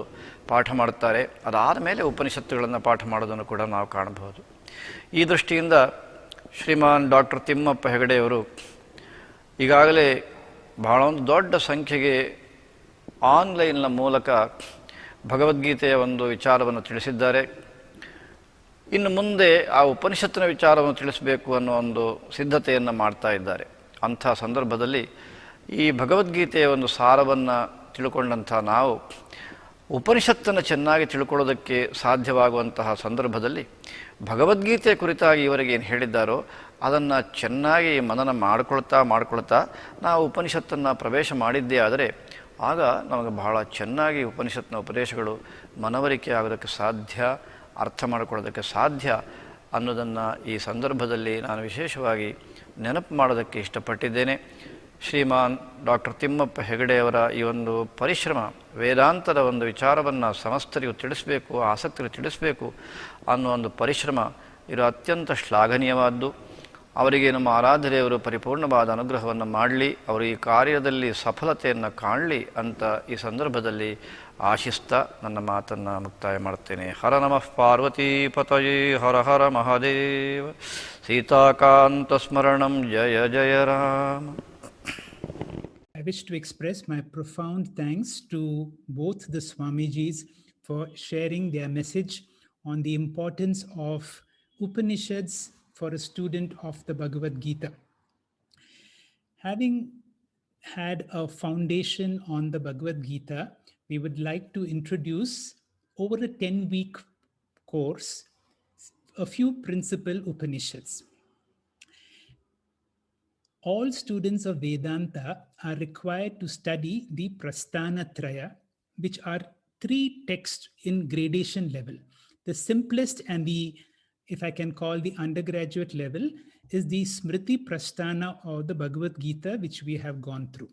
ಪಾಠ ಮಾಡುತ್ತಾರೆ, ಅದಾದ ಮೇಲೆ ಉಪನಿಷತ್ತುಗಳನ್ನು ಪಾಠ ಮಾಡೋದನ್ನು ಕೂಡ ನಾವು ಕಾಣಬಹುದು. ಈ ದೃಷ್ಟಿಯಿಂದ ಶ್ರೀಮಾನ್ ಡಾಕ್ಟರ್ ತಿಮ್ಮಪ್ಪ ಹೆಗಡೆಯವರು ಈಗಾಗಲೇ ಬಹಳ ಒಂದು ದೊಡ್ಡ ಸಂಖ್ಯೆಗೆ ಆನ್ಲೈನ್ನ ಮೂಲಕ ಭಗವದ್ಗೀತೆಯ ಒಂದು ವಿಚಾರವನ್ನು ತಿಳಿಸಿದ್ದಾರೆ. ಇನ್ನು ಮುಂದೆ ಆ ಉಪನಿಷತ್ತಿನ ವಿಚಾರವನ್ನು ತಿಳಿಸಬೇಕು ಅನ್ನೋ ಒಂದು ಸಿದ್ಧತೆಯನ್ನು ಮಾಡ್ತಾ ಇದ್ದಾರೆ. ಅಂಥ ಸಂದರ್ಭದಲ್ಲಿ ಈ ಭಗವದ್ಗೀತೆಯ ಒಂದು ಸಾರವನ್ನು ತಿಳ್ಕೊಂಡಂಥ ನಾವು ಉಪನಿಷತ್ತನ್ನು ಚೆನ್ನಾಗಿ ತಿಳ್ಕೊಳ್ಳೋದಕ್ಕೆ ಸಾಧ್ಯವಾಗುವಂತಹ ಸಂದರ್ಭದಲ್ಲಿ ಭಗವದ್ಗೀತೆ ಕುರಿತಾಗಿ ಇವರಿಗೆ ಏನು ಹೇಳಿದ್ದಾರೋ ಅದನ್ನು ಚೆನ್ನಾಗಿ ಮನನ ಮಾಡ್ಕೊಳ್ತಾ ನಾವು ಉಪನಿಷತ್ತನ್ನು ಪ್ರವೇಶ ಮಾಡಿದ್ದೇ ಆದರೆ ಆಗ ನಮಗೆ ಬಹಳ ಚೆನ್ನಾಗಿ ಉಪನಿಷತ್ತಿನ ಉಪದೇಶಗಳು ಮನವರಿಕೆ ಆಗೋದಕ್ಕೆ ಸಾಧ್ಯ, ಅರ್ಥ ಮಾಡಿಕೊಳ್ಳೋದಕ್ಕೆ ಸಾಧ್ಯ ಅನ್ನೋದನ್ನು ಈ ಸಂದರ್ಭದಲ್ಲಿ ನಾನು ವಿಶೇಷವಾಗಿ ನೆನಪು ಮಾಡೋದಕ್ಕೆ ಇಷ್ಟಪಟ್ಟಿದ್ದೇನೆ. ಶ್ರೀಮಾನ್ ಡಾಕ್ಟರ್ ತಿಮ್ಮಪ್ಪ ಹೆಗಡೆಯವರ ಈ ಒಂದು ಪರಿಶ್ರಮ, ವೇದಾಂತದ ಒಂದು ವಿಚಾರವನ್ನು ಸಮಸ್ತರಿಗೂ ತಿಳಿಸಬೇಕು, ಆಸಕ್ತರಿಗೂ ತಿಳಿಸಬೇಕು ಅನ್ನೋ ಒಂದು ಪರಿಶ್ರಮ ಇದು ಅತ್ಯಂತ ಶ್ಲಾಘನೀಯವಾದ್ದು. ಅವರಿಗೆ ನಮ್ಮ ಆರಾಧ್ಯರೆಯವರು ಪರಿಪೂರ್ಣವಾದ ಅನುಗ್ರಹವನ್ನು ಮಾಡಲಿ, ಅವರು ಈ ಕಾರ್ಯದಲ್ಲಿ ಸಫಲತೆಯನ್ನು ಕಾಣಲಿ ಅಂತ ಈ ಸಂದರ್ಭದಲ್ಲಿ ಆಶಿಸ್ತಾ ನನ್ನ ಮಾತನ್ನು ಮುಕ್ತಾಯ ಮಾಡ್ತೇನೆ. ಹರ ನಮಃ ಪಾರ್ವತೀ ಪತಯೇ ಹರ ಹರ ಮಹಾದೇವ. ಸೀತಾಕಾಂತ ಸ್ಮರಣಂ ಜಯ ಜಯ Rama.
I wish to express my profound thanks to both the Swamijis for sharing their message on the importance of Upanishads for a student of the Bhagavad Gita. Having had a foundation on the Bhagavad Gita, we would like to introduce, over a 10-week course, a few principal Upanishads. All students of Vedanta are required to study the Prasthanatraya, which are 3 texts in gradation level. The simplest and the, if I can call the undergraduate level, is the Smriti Prasthana of the Bhagavad Gita, which we have gone through.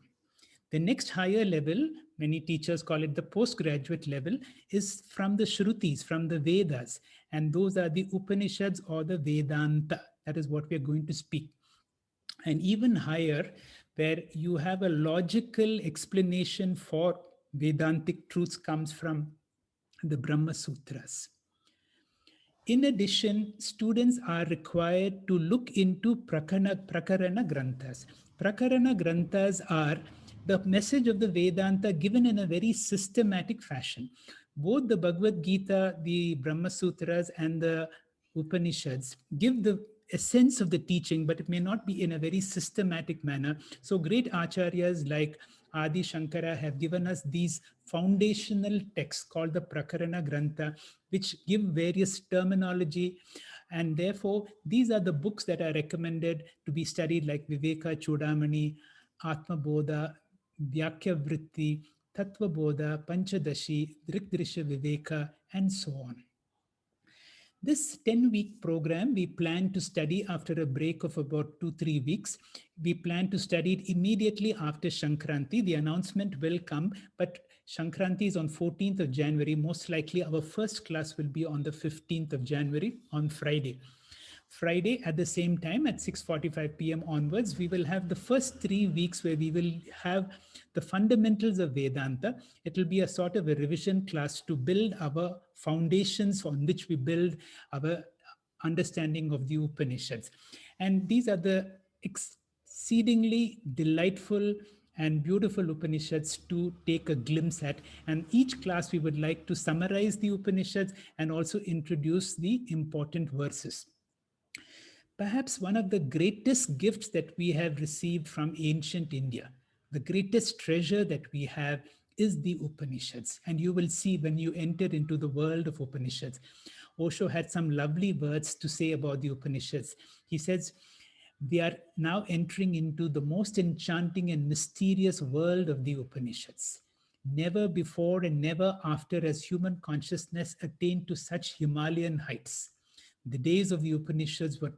The next higher level, many teachers call it the postgraduate level, is from the Shrutis, from the Vedas, and those are the Upanishads or the Vedanta. That is what we are going to speak. And even higher, where you have a logical explanation for Vedantic truths, comes from the Brahma Sutras. In addition, students are required to look into Prakarana Granthas. Prakarana Granthas are the message of the Vedanta given in a very systematic fashion. Both the Bhagavad Gita, the Brahma Sutras, and the Upanishads give the essence of the teaching, but it may not be in a very systematic manner. So great acharyas like Adi Shankara have given us these foundational texts called the Prakarana Grantha, which give various terminology. And therefore, these are the books that are recommended to be studied, like Viveka Chudamani, Atma Bodha, Vyakya Vritti, Tattva Bodha, Panchadashi, Drikdrisha Viveka, and so on. This 10-week program, we plan to study after a break of about 2-3 weeks. We plan to study it immediately after Shankranti. The announcement will come, but Shankranti is on 14th of January. Most likely our first class will be on the 15th of January, on Friday. Friday at the same time at 6:45 p.m. onwards, we will have the first 3 weeks where we will have the fundamentals of Vedanta. It will be a sort of a revision class to build our foundations on which we build our understanding of the Upanishads. And these are the exceedingly delightful and beautiful Upanishads to take a glimpse at. And each class we would like to summarize the Upanishads and also introduce the important verses. Perhaps one of the greatest gifts that we have received from ancient India, the greatest treasure that we have, is the Upanishads. And you will see when you enter into the world of Upanishads. Osho had some lovely words to say about the Upanishads. He says, we are now entering into the most enchanting and mysterious world of the Upanishads. Never before and never after has human consciousness attained to such Himalayan heights. The days of the Upanishads were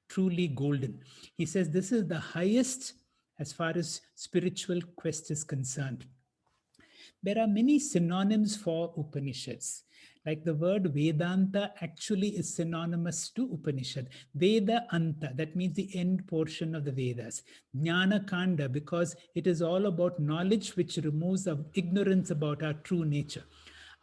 truly golden. He says this is the highest as far as spiritual quest is concerned. There are many synonyms for Upanishads. Like the word Vedanta actually is synonymous to Upanishad. Veda Anta, that means the end portion of the Vedas. Jnana Kanda, because it is all about knowledge which removes ignorance about our true nature.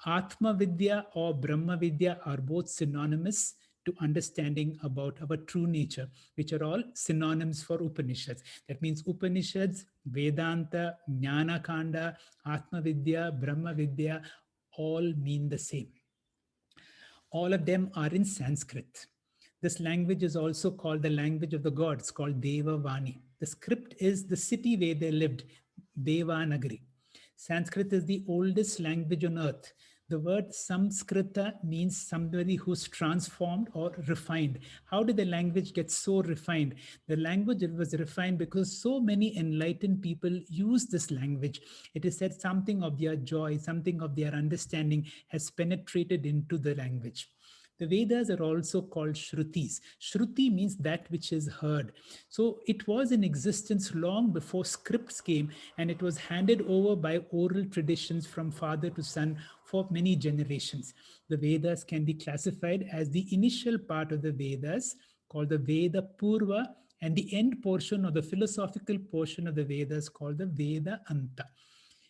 Atma Vidya or Brahma Vidya are both synonymous to understanding about our true nature, which are all synonyms for Upanishads. That means Upanishads, Vedanta, Jnana Kanda, Atma Vidya, Brahma Vidya all mean the same. All of them are in Sanskrit. This language is also called the language of the gods, called Deva Vani. The script is the city where they lived, Devanagari. Sanskrit is the oldest language on earth. The word Samskrita means somebody who's transformed or refined. How did the language get so refined? The language was refined because so many enlightened people use this language. It is said something of their joy, something of their understanding has penetrated into the language. The Vedas are also called Shrutis. Shruti means that which is heard. So it was in existence long before scripts came, and it was handed over by oral traditions from father to son for many generations. The Vedas can be classified as the initial part of the Vedas, called the Veda Purva, and the end portion or the philosophical portion of the Vedas called the Veda Anta.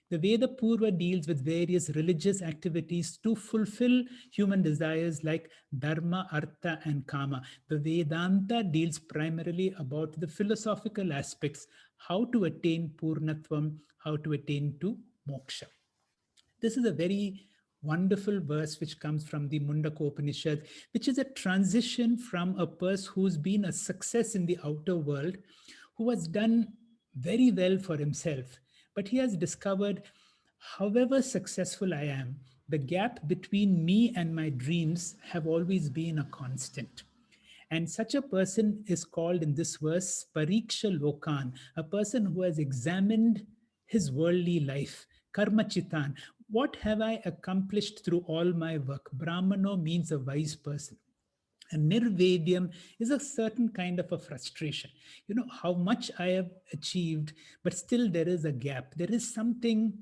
The Veda Purva deals with various religious activities to fulfill human desires like Dharma, Artha, and Kama. The Vedanta deals primarily about the philosophical aspects, how to attain Purnatvam, how to attain to Moksha. This is a very wonderful verse which comes from the Mundaka Upanishad, which is a transition from a person who's been a success in the outer world, who has done very well for himself. But he has discovered, however successful I am, the gap between me and my dreams have always been a constant. And such a person is called in this verse Pariksha Lokan, a person who has examined his worldly life, Karma Chitan. What have I accomplished through all my work? Brahmano means a wise person. And nirvedyam is a certain kind of a frustration. You know, how much I have achieved, but still there is a gap. There is something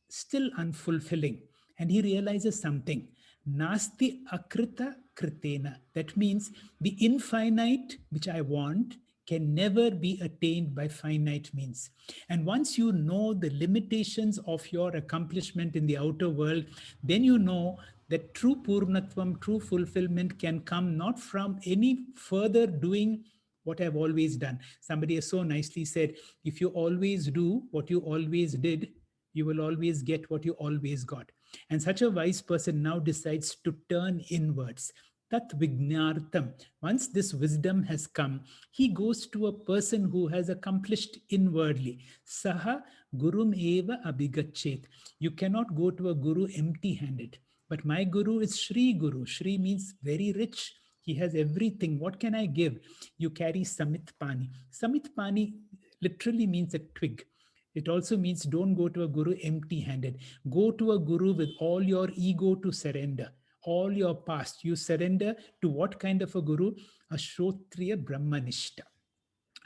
still unfulfilling. And he realizes something. Nasti akrita kritena. That means the infinite, which I want, can never be attained by finite means. And once you know the limitations of your accomplishment in the outer world, then you know that true Purnatvam, true fulfillment can come not from any further doing what I've always done. Somebody has so nicely said, if you always do what you always did, you will always get what you always got. And such a wise person now decides to turn inwards. Tat Vignartham. Once this wisdom has come, he goes to a person who has accomplished inwardly. Saha Gurum Eva Abhigachet. You cannot go to a guru empty-handed. But my guru is Shri Guru. Shri means very rich. He has everything. What can I give? You carry Samit Pani. Samit Pani literally means a twig. It also means don't go to a guru empty-handed. Go to a guru with all your ego to surrender. All your past, you surrender to what kind of a guru? A Shrotriya Brahmanishta.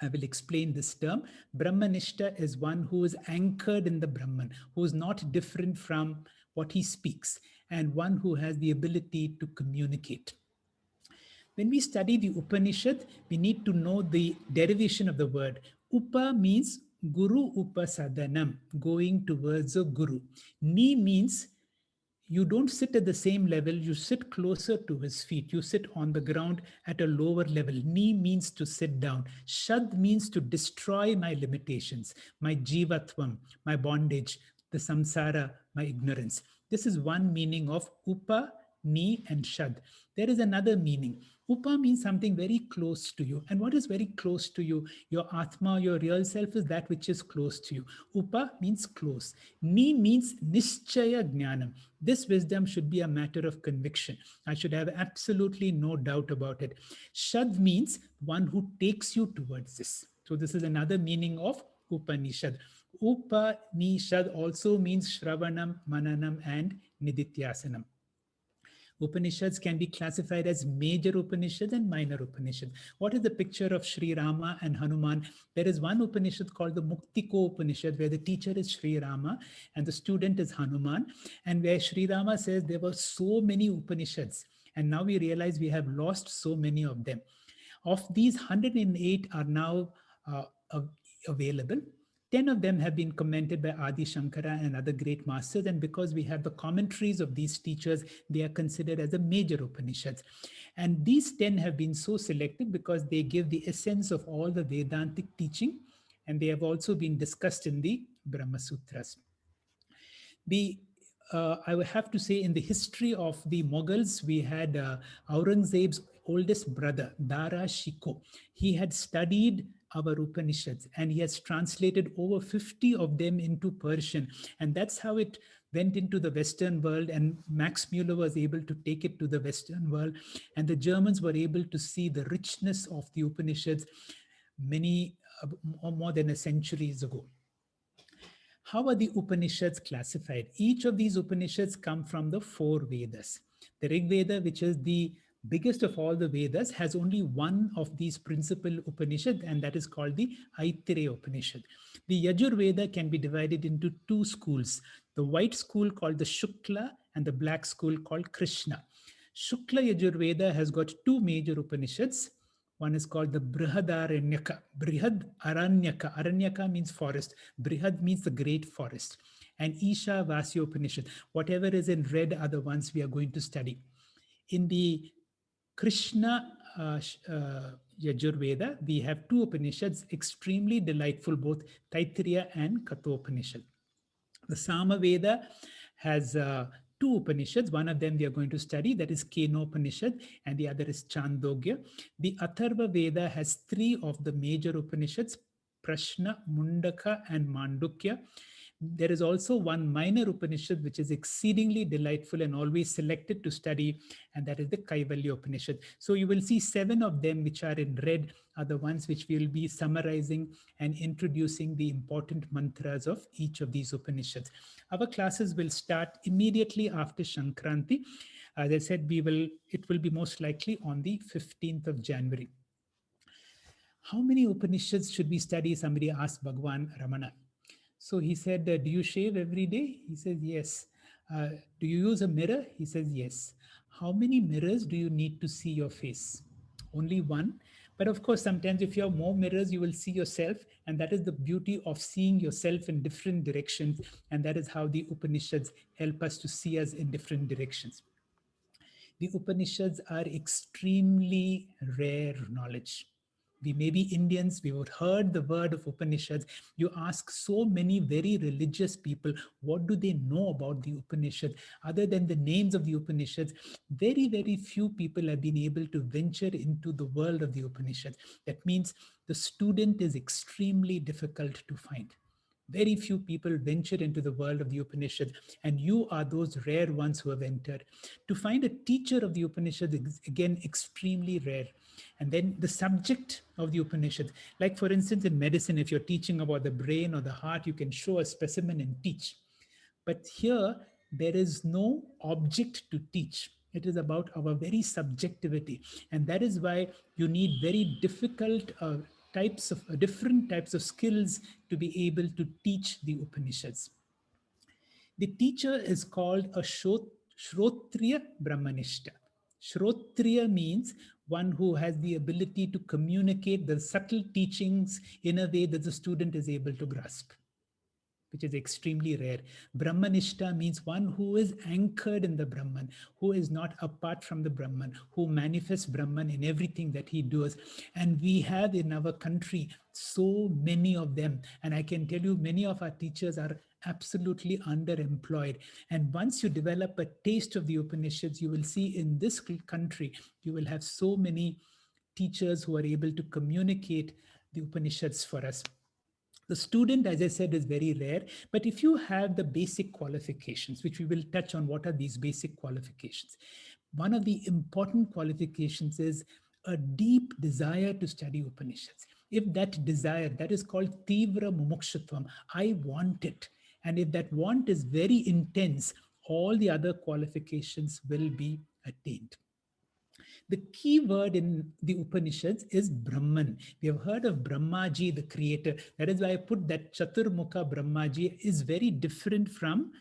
I will explain this term. Brahmanishta is one who is anchored in the Brahman, who is not different from what he speaks, and one who has the ability to communicate. When we study the Upanishad, we need to know the derivation of the word. Upa means Guru Upasadanam, going towards a guru. Ni means you don't sit at the same level, you sit closer to his feet. You sit on the ground at a lower level. Ni means to sit down. Shad means to destroy my limitations, my jivatvam, my bondage, the samsara, my ignorance. This is one meaning of upa, ni, and shad. There is another meaning. Upa means something very close to you. And what is very close to you? Your Atma, your real self is that which is close to you. Upa means close. Ni means Nischaya Jnanam. This wisdom should be a matter of conviction. I should have absolutely no doubt about it. Shad means one who takes you towards this. So this is another meaning of Upanishad. Upanishad also means Shravanam, Mananam, and Nidityasanam. Upanishads can be classified as major Upanishads and minor Upanishads. What is the picture of Sri Rama and Hanuman? There is one Upanishad called the Muktiko Upanishad, where the teacher is Sri Rama and the student is Hanuman, and where Sri Rama says there were so many Upanishads, and now we realize we have lost so many of them. Of these, 108 are now available. 10 of them have been commented by Adi Shankara and other great masters, and because we have the commentaries of these teachers, they are considered as the major Upanishads. And these 10 have been so selected because they give the essence of all the Vedantic teaching, and they have also been discussed in the Brahma Sutras. I would have to say, in the history of the Mughals, we had Aurangzeb's oldest brother, Dara Shikoh. He had studied our Upanishads, and he has translated over 50 of them into Persian. And that's how it went into the Western world, and Max Muller was able to take it to the Western world. And the Germans were able to see the richness of the Upanishads many, more than a centuries ago. How are the Upanishads classified? Each of these Upanishads come from the 4 Vedas. The Rig Veda, which is the biggest of all the Vedas, has only one of these principal Upanishads, and that is called the Aitareya Upanishad. The Yajur Veda can be divided into 2 schools, the white school called the Shukla and the black school called Krishna. Shukla Yajur Veda has got 2 major Upanishads. One is called the Brihadaranyaka. Brihad Aranyaka. Aranyaka means forest. Brihad means the great forest. And Isha Vasya Upanishad. Whatever is in red are the ones we are going to study. In the Krishna Yajurveda, we have two Upanishads, extremely delightful, both Taittiriya and Kathopanishad. The Samaveda has two Upanishads. One of them we are going to study, that is Kenopanishad, and the other is Chandogya. The Atharva Veda has three of the major Upanishads, Prashna, Mundaka, and Mandukya. There is also one minor Upanishad which is exceedingly delightful and always selected to study, and that is the Kaivalya Upanishad. So you will see 7 of them which are in red are the ones which we will be summarizing and introducing the important mantras of each of these Upanishads. Our classes will start immediately after Shankranti. As I said, it will be most likely on the 15th of January. How many Upanishads should we study? Somebody asked Bhagwan Ramana. So he said, do you shave every day? He says, yes. Do you use a mirror? He says, yes. How many mirrors do you need to see your face? Only one. But of course, sometimes if you have more mirrors, you will see yourself. And that is the beauty of seeing yourself in different directions. And that is how the Upanishads help us to see us in different directions. The Upanishads are extremely rare knowledge. We may be Indians, we would heard the word of Upanishads. You ask so many very religious people, what do they know about the Upanishad? Other than the names of the Upanishads, very, very few people have been able to venture into the world of the Upanishads. That means the student is extremely difficult to find. Very few people venture into the world of the Upanishads, and you are those rare ones who have entered. To find a teacher of the Upanishads is again extremely rare. And then the subject of the Upanishads, like for instance in medicine, if you're teaching about the brain or the heart, you can show a specimen and teach. But here, there is no object to teach. It is about our very subjectivity. And that is why you need very difficult different types of skills to be able to teach the Upanishads. The teacher is called a Shrotriya Brahmanishta. Shrotriya means one who has the ability to communicate the subtle teachings in a way that the student is able to grasp, which is extremely rare. Brahmanishta means one who is anchored in the Brahman, who is not apart from the Brahman, who manifests Brahman in everything that he does. And we have in our country so many of them. And I can tell you, many of our teachers are absolutely underemployed. And once you develop a taste of the Upanishads, you will see in this country, you will have so many teachers who are able to communicate the Upanishads for us. The student, as I said, is very rare, but if you have the basic qualifications, which we will touch on, what are these basic qualifications? One of the important qualifications is a deep desire to study Upanishads. If that desire, that is called Tivra Mumukshutvam, I want it. And if that want is very intense, all the other qualifications will be attained. The key word in the Upanishads is Brahman. We have heard of Brahmaji, the creator. That is why I put that Chaturmukha Brahmaji is very different from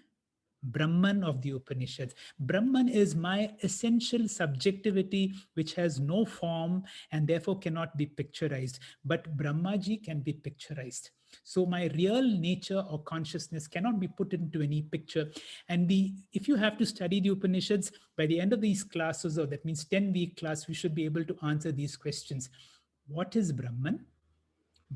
Brahman of the Upanishads. Brahman is my essential subjectivity, which has no form and therefore cannot be picturized. But Brahmaji can be picturized. So my real nature or consciousness cannot be put into any picture. And if you have to study the Upanishads, by the end of these classes, or that means 10-week class, we should be able to answer these questions. What is Brahman?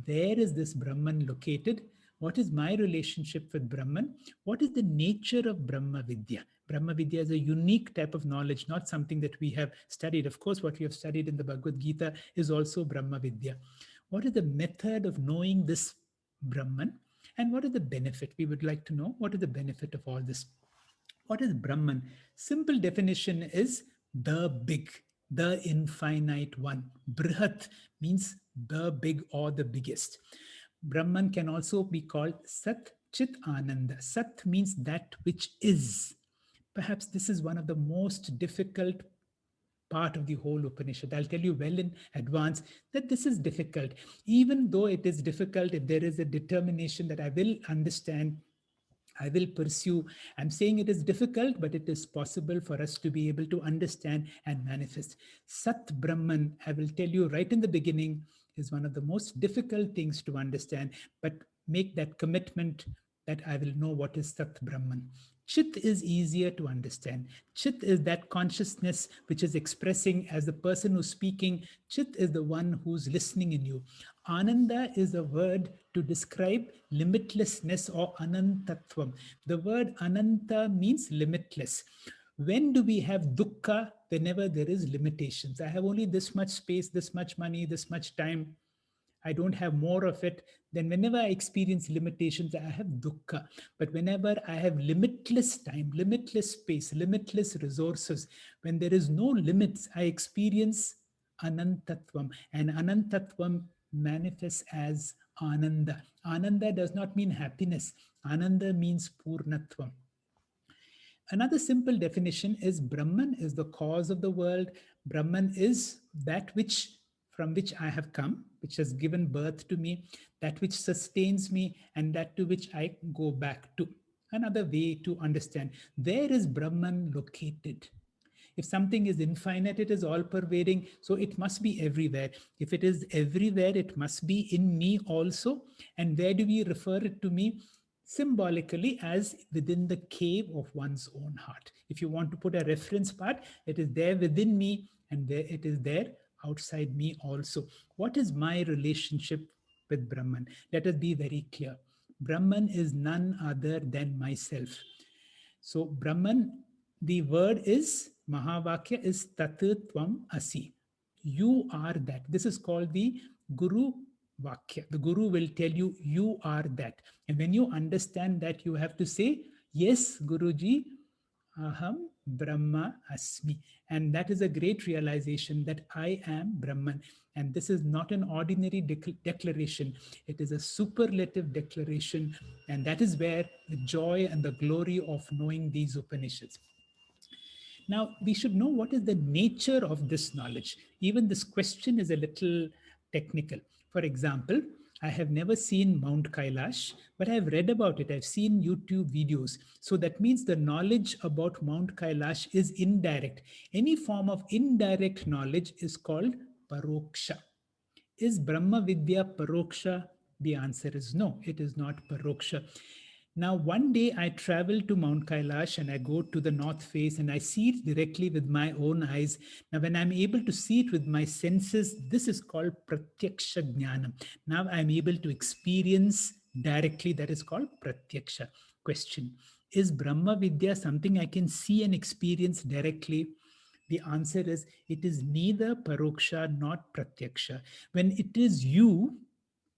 Where is this Brahman located? What is my relationship with Brahman? What is the nature of Brahma Vidya? Brahma Vidya is a unique type of knowledge, not something that we have studied. Of course, what we have studied in the Bhagavad Gita is also Brahma Vidya. What is the method of knowing this Brahman? And what is the benefit? We would like to know what is the benefit of all this. What is Brahman? Simple definition is the big, the infinite one. Brihat means the big or the biggest. Brahman can also be called Sat Chit Ananda. Sat means that which is. Perhaps this is one of the most difficult part of the whole Upanishad. I'll tell you well in advance that this is difficult. Even though it is difficult, if there is a determination that I will understand, I will pursue. I'm saying it is difficult, but it is possible for us to be able to understand and manifest. Sat Brahman, I will tell you right in the beginning, is one of the most difficult things to understand, but make that commitment that I will know what is Sat Brahman. Chit is easier to understand. Chit is that consciousness which is expressing as the person who's speaking. Chit is the one who's listening in you. Ananda is a word to describe limitlessness or anantatvam. The word ananta means limitless. When do we have dukkha? Whenever there is limitations. I have only this much space, this much money, this much time. I don't have more of it. Then whenever I experience limitations, I have dukkha. But whenever I have limitless time, limitless space, limitless resources, when there is no limits, I experience anantatvam. And anantatvam manifests as ananda. Ananda does not mean happiness. Ananda means purnatvam. Another simple definition is Brahman is the cause of the world. Brahman is that which from which I have come, which has given birth to me, that which sustains me, and that to which I go back to. Another way to understand, where is Brahman located? If something is infinite, it is all pervading, so it must be everywhere. If it is everywhere, it must be in me also. And where do we refer it to me? Symbolically as within the cave of one's own heart. If you want to put a reference part, it is there within me, and there it is there outside me also. What is my relationship with Brahman? Let us be very clear. Brahman is none other than myself. So Brahman, the word is, Mahavakya is Tat Tvam Asi. You are that. This is called the Guru Vakya. The Guru will tell you, you are that. And when you understand that, you have to say, yes, Guruji, Aham Brahma Asmi. And that is a great realization that I am Brahman. And this is not an ordinary declaration. It is a superlative declaration. And that is where the joy and the glory of knowing these Upanishads. Now, we should know what is the nature of this knowledge. Even this question is a little technical. For example, I have never seen Mount Kailash, but I have read about it. I've seen YouTube videos. So that means the knowledge about Mount Kailash is indirect. Any form of indirect knowledge is called paroksha. Is Brahma Vidya paroksha? The answer is no, it is not paroksha. Now, one day I travel to Mount Kailash and I go to the north face and I see it directly with my own eyes. Now, when I'm able to see it with my senses, this is called pratyaksha jnanam. Now I'm able to experience directly, that is called pratyaksha. Question, is Brahma Vidya something I can see and experience directly? The answer is, it is neither paroksha nor pratyaksha. When it is you,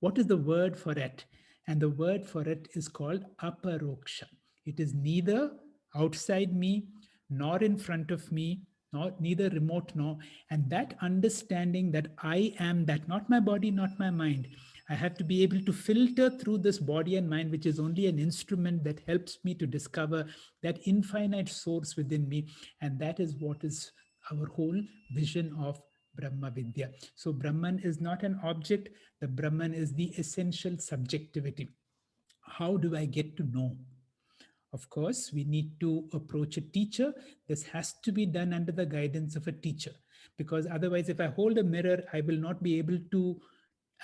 what is the word for it? And the word for it is called aparoksha. It is neither outside me, nor in front of me, nor neither remote nor. And that understanding that I am that, not my body, not my mind. I have to be able to filter through this body and mind, which is only an instrument that helps me to discover that infinite source within me. And that is what is our whole vision of Brahma Vidya. So Brahman is not an object. The Brahman is the essential subjectivity. How do I get to know? Of course, we need to approach a teacher. This has to be done under the guidance of a teacher, because otherwise, if I hold a mirror, I will not be able to,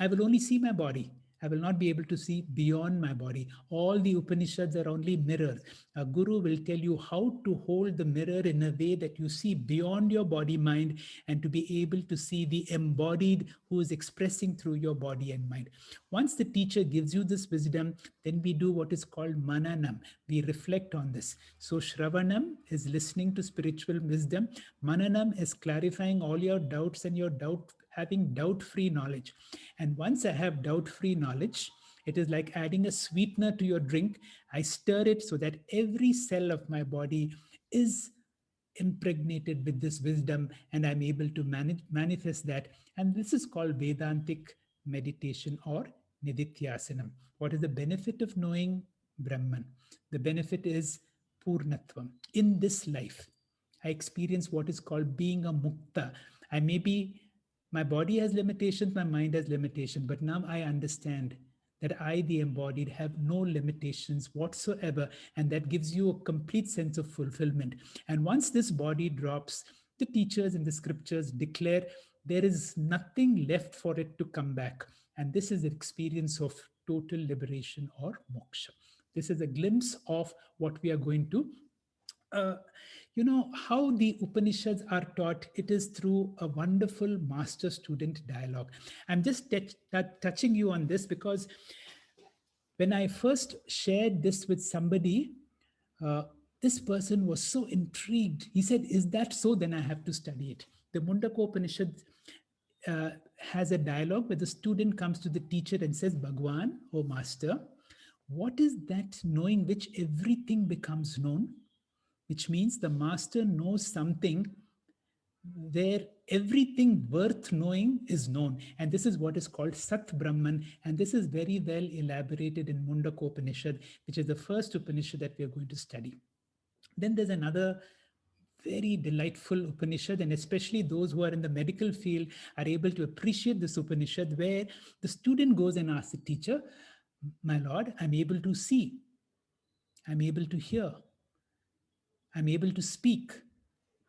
I will only see my body. I will not be able to see beyond my body. All the Upanishads are only mirrors. A guru will tell you how to hold the mirror in a way that you see beyond your body mind, and to be able to see the embodied who is expressing through your body and mind. Once the teacher gives you this wisdom, then we do what is called mananam. We reflect on this. So Shravanam is listening to spiritual wisdom. Mananam is clarifying all your doubts and your having doubt-free knowledge. And once I have doubt-free knowledge, it is like adding a sweetener to your drink. I stir it so that every cell of my body is impregnated with this wisdom, and I'm able to manifest that. And this is called Vedantic meditation or Nidityasanam. What is the benefit of knowing Brahman? The benefit is Purnatvam. In this life, I experience what is called being a mukta. My body has limitations, my mind has limitations, but now I understand that I, the embodied, have no limitations whatsoever, and that gives you a complete sense of fulfillment. And once this body drops, the teachers in the scriptures declare there is nothing left for it to come back. And this is the experience of total liberation or moksha. This is a glimpse of what we are going to how the Upanishads are taught. It is through a wonderful master-student dialogue. I'm just touching you on this because when I first shared this with somebody, this person was so intrigued. He said, "Is that so? Then I have to study it." The Mundaka Upanishad has a dialogue where the student comes to the teacher and says, "Bhagwan, O master, what is that knowing which everything becomes known?" Which means the master knows something where everything worth knowing is known. And this is what is called Sat Brahman. And this is very well elaborated in Mundaka Upanishad, which is the first Upanishad that we are going to study. Then there's another very delightful Upanishad, and especially those who are in the medical field are able to appreciate this Upanishad, where the student goes and asks the teacher, "My Lord, I'm able to see. I'm able to hear. I'm able to speak.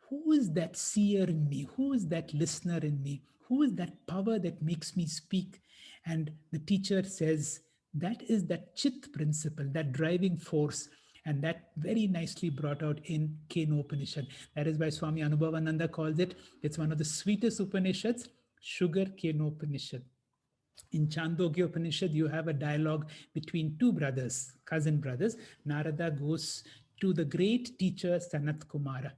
Who is that seer in me? Who is that listener in me? Who is that power that makes me speak?" And the teacher says, that is that Chit principle, that driving force. And that very nicely brought out in Kena Upanishad. That is why Swami Anubhavananda calls it, it's one of the sweetest Upanishads, Sugar Kena Upanishad. In Chandogya Upanishad, you have a dialogue between two brothers, cousin brothers. Narada goes to the great teacher Sanat Kumara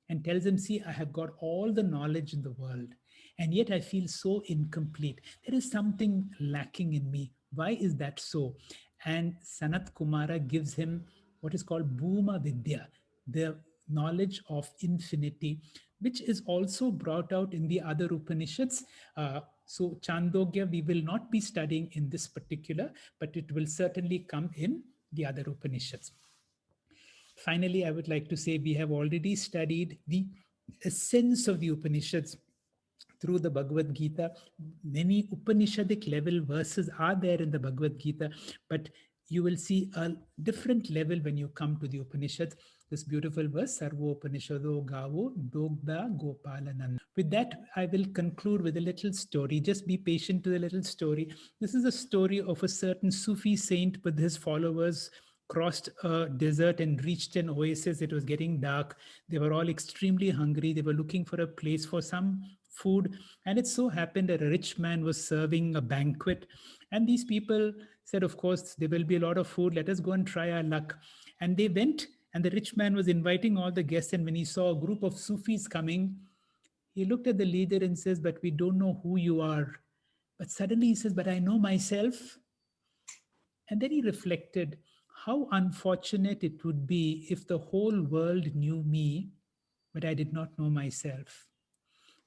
and tells him, "See, I have got all the knowledge in the world, and yet I feel so incomplete. There is something lacking in me. Why is that so?" And Sanat Kumara gives him what is called Bhuma Vidya, the knowledge of infinity, which is also brought out in the other Upanishads. So Chandogya we will not be studying in this particular, but it will certainly come in the other Upanishads. Finally, I would like to say we have already studied the essence of the Upanishads through the Bhagavad Gita. Many Upanishadic level verses are there in the Bhagavad Gita, but you will see a different level when you come to the Upanishads. This beautiful verse, Sarvo Upanishado Gavo Dogda Gopalananda. With that, I will conclude with a little story. Just be patient to the little story. This is a story of a certain Sufi saint with his followers crossed a desert and reached an oasis. It was getting dark. They were all extremely hungry. They were looking for a place for some food. And it so happened that a rich man was serving a banquet. And these people said, "Of course, there will be a lot of food. Let us go and try our luck." And they went, and the rich man was inviting all the guests. And when he saw a group of Sufis coming, he looked at the leader and says, "But we don't know who you are." But suddenly he says, "But I know myself." And then he reflected, how unfortunate it would be if the whole world knew me, but I did not know myself.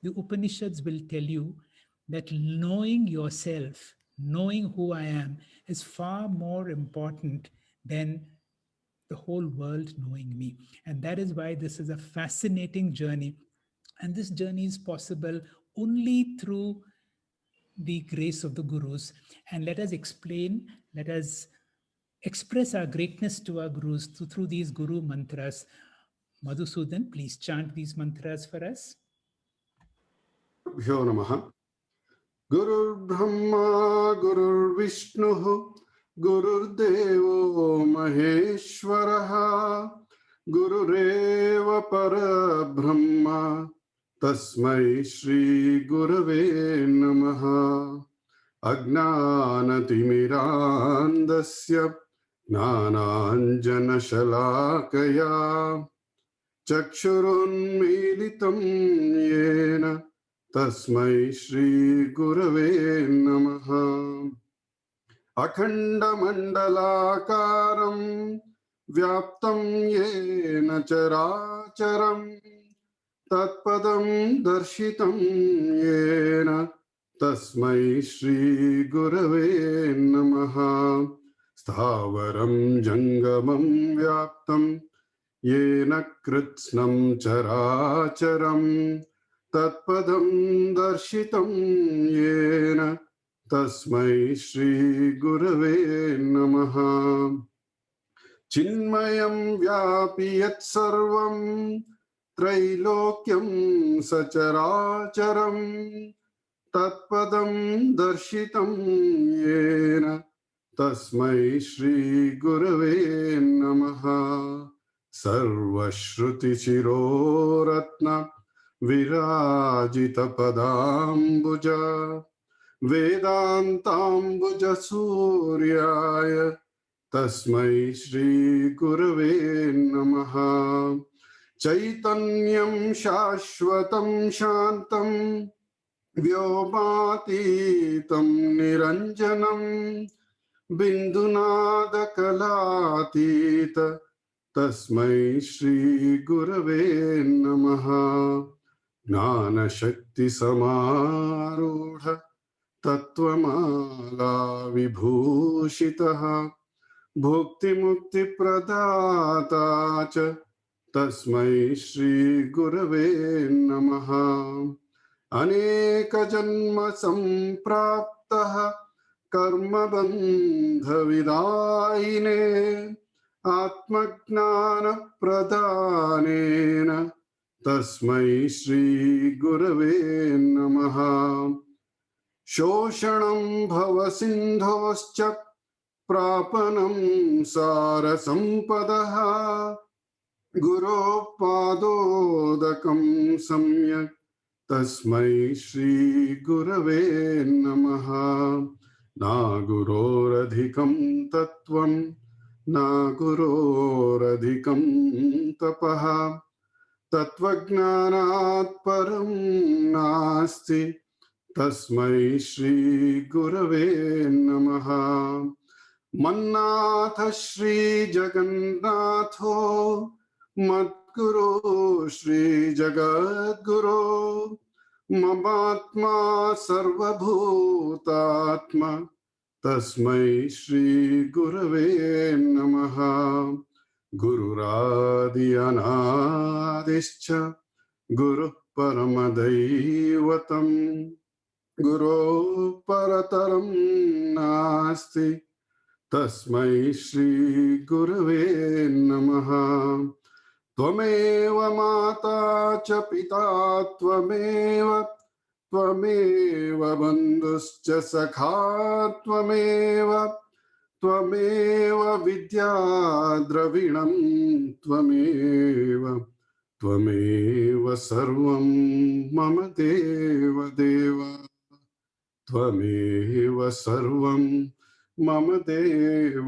The Upanishads will tell you that knowing yourself, knowing who I am, is far more important than the whole world knowing me. And that is why this is a fascinating journey. And this journey is possible only through the grace of the Gurus. And let us explain, let us express our greatness to our Gurus through these Guru mantras. Madhusudan, please chant these mantras for us.
Bhyo Namaha. Gurur Brahma, Gurur Vishnu, Gurur Devo Maheshwaraha, Gurureva Para Brahma, Tasmai Shri Gurave Namaha. Ajnanatimirandasya Jnananjana Shalakaya Chakshurunmilitam Yena Tasmai Shri Gurave Namaha. Akhanda Mandalakaram Vyaptam Yena Characharam Tatpadam Darshitam Yena Tasmai Shri Gurave Namaha. Sthavaram Jangamam Vyaptam Yena Kritsnam Characharam Tatpadam Darshitam Yena तस्मै श्रीगुरवे नमः। चिन्मयं व्यापि यत्सर्वं त्रैलोक्यं सचराचरं तत्पदं दर्शितं येन तस्मै श्रीगुरवे नमः। सर्वश्रुतिशिरोरत्न विराजितपदाम्बुज वेदान्ताम्बुजसूर्याय तस्मै श्रीगुरवे नमः। चैतन्यं शाश्वतं शान्तं व्योमातीतं निरञ्जनं बिन्दुनादकलातीत तस्मै श्रीगुरवे नमः। ज्ञानशक्तिसमारूढ तत्त्वमाला विभूषितः भुक्तिमुक्तिप्रदाता च तस्मै श्रीगुरवे नमः। अनेकजन्म सम्प्राप्तः कर्मबन्धविदायिने आत्मज्ञानप्रदानेन तस्मै श्रीगुरवे नमः। शोषणं भवसिन्धोश्च प्रापनं सारसम्पदः गुरोः पादोदकं सम्यक् तस्मै श्रीगुरवे नमः। न गुरोरधिकं तत्त्वं न गुरोरधिकं तपः तत्त्वज्ञानात् परं नास्ति तस्मै श्रीगुरवे नमः। मन्नाथ श्रीजगन्नाथो मद्गुरो श्रीजगद्गुरो ममात्मा सर्वभूतात्मा तस्मै श्रीगुरवे नमः। गुरुरादि अनादिश्च गुरुः परमदैवतं गुरोः परतरं नास्ति तस्मै श्रीगुरवे नमः। त्वमेव माता च पिता त्वमेव बन्धुश्च सखा त्वमेव विद्या द्रविणं त्वमेव सर्वं मम देव त्वमेव सर्वं मम देव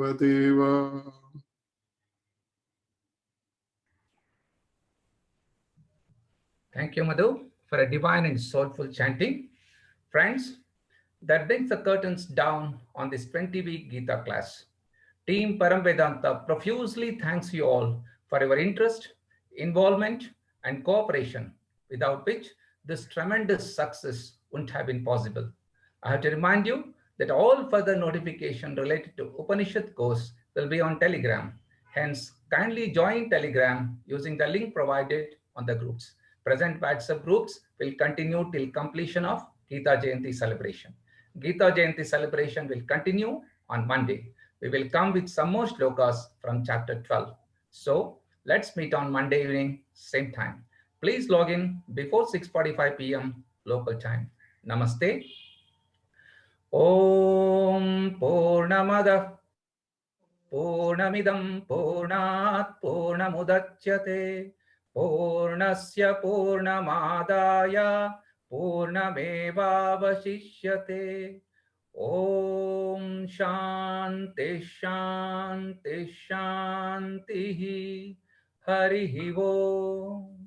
Thank you, Madhu, for a divine and soulful chanting. Friends, that brings the curtains down on this 20-week Gita class. Team Param Vedanta profusely thanks you all for your interest, involvement, and cooperation, without which this tremendous success wouldn't have been possible. I have to remind you that all further notification related to Upanishad course will be on Telegram. Hence, kindly join Telegram using the link provided on the groups. Present WhatsApp groups will continue till completion of Gita Jayanti celebration. Gita Jayanti celebration will continue on Monday. We will come with some more shlokas from chapter 12. So let's meet on Monday evening, same time. Please log in before 6:45 p.m. local time. Namaste. Om Purnamadah Purnamidam Purnat Purnamudachyate Purnasya Purnamadaya Purnamevavashishyate. Om Shanti Shanti Shanti Harihi Om.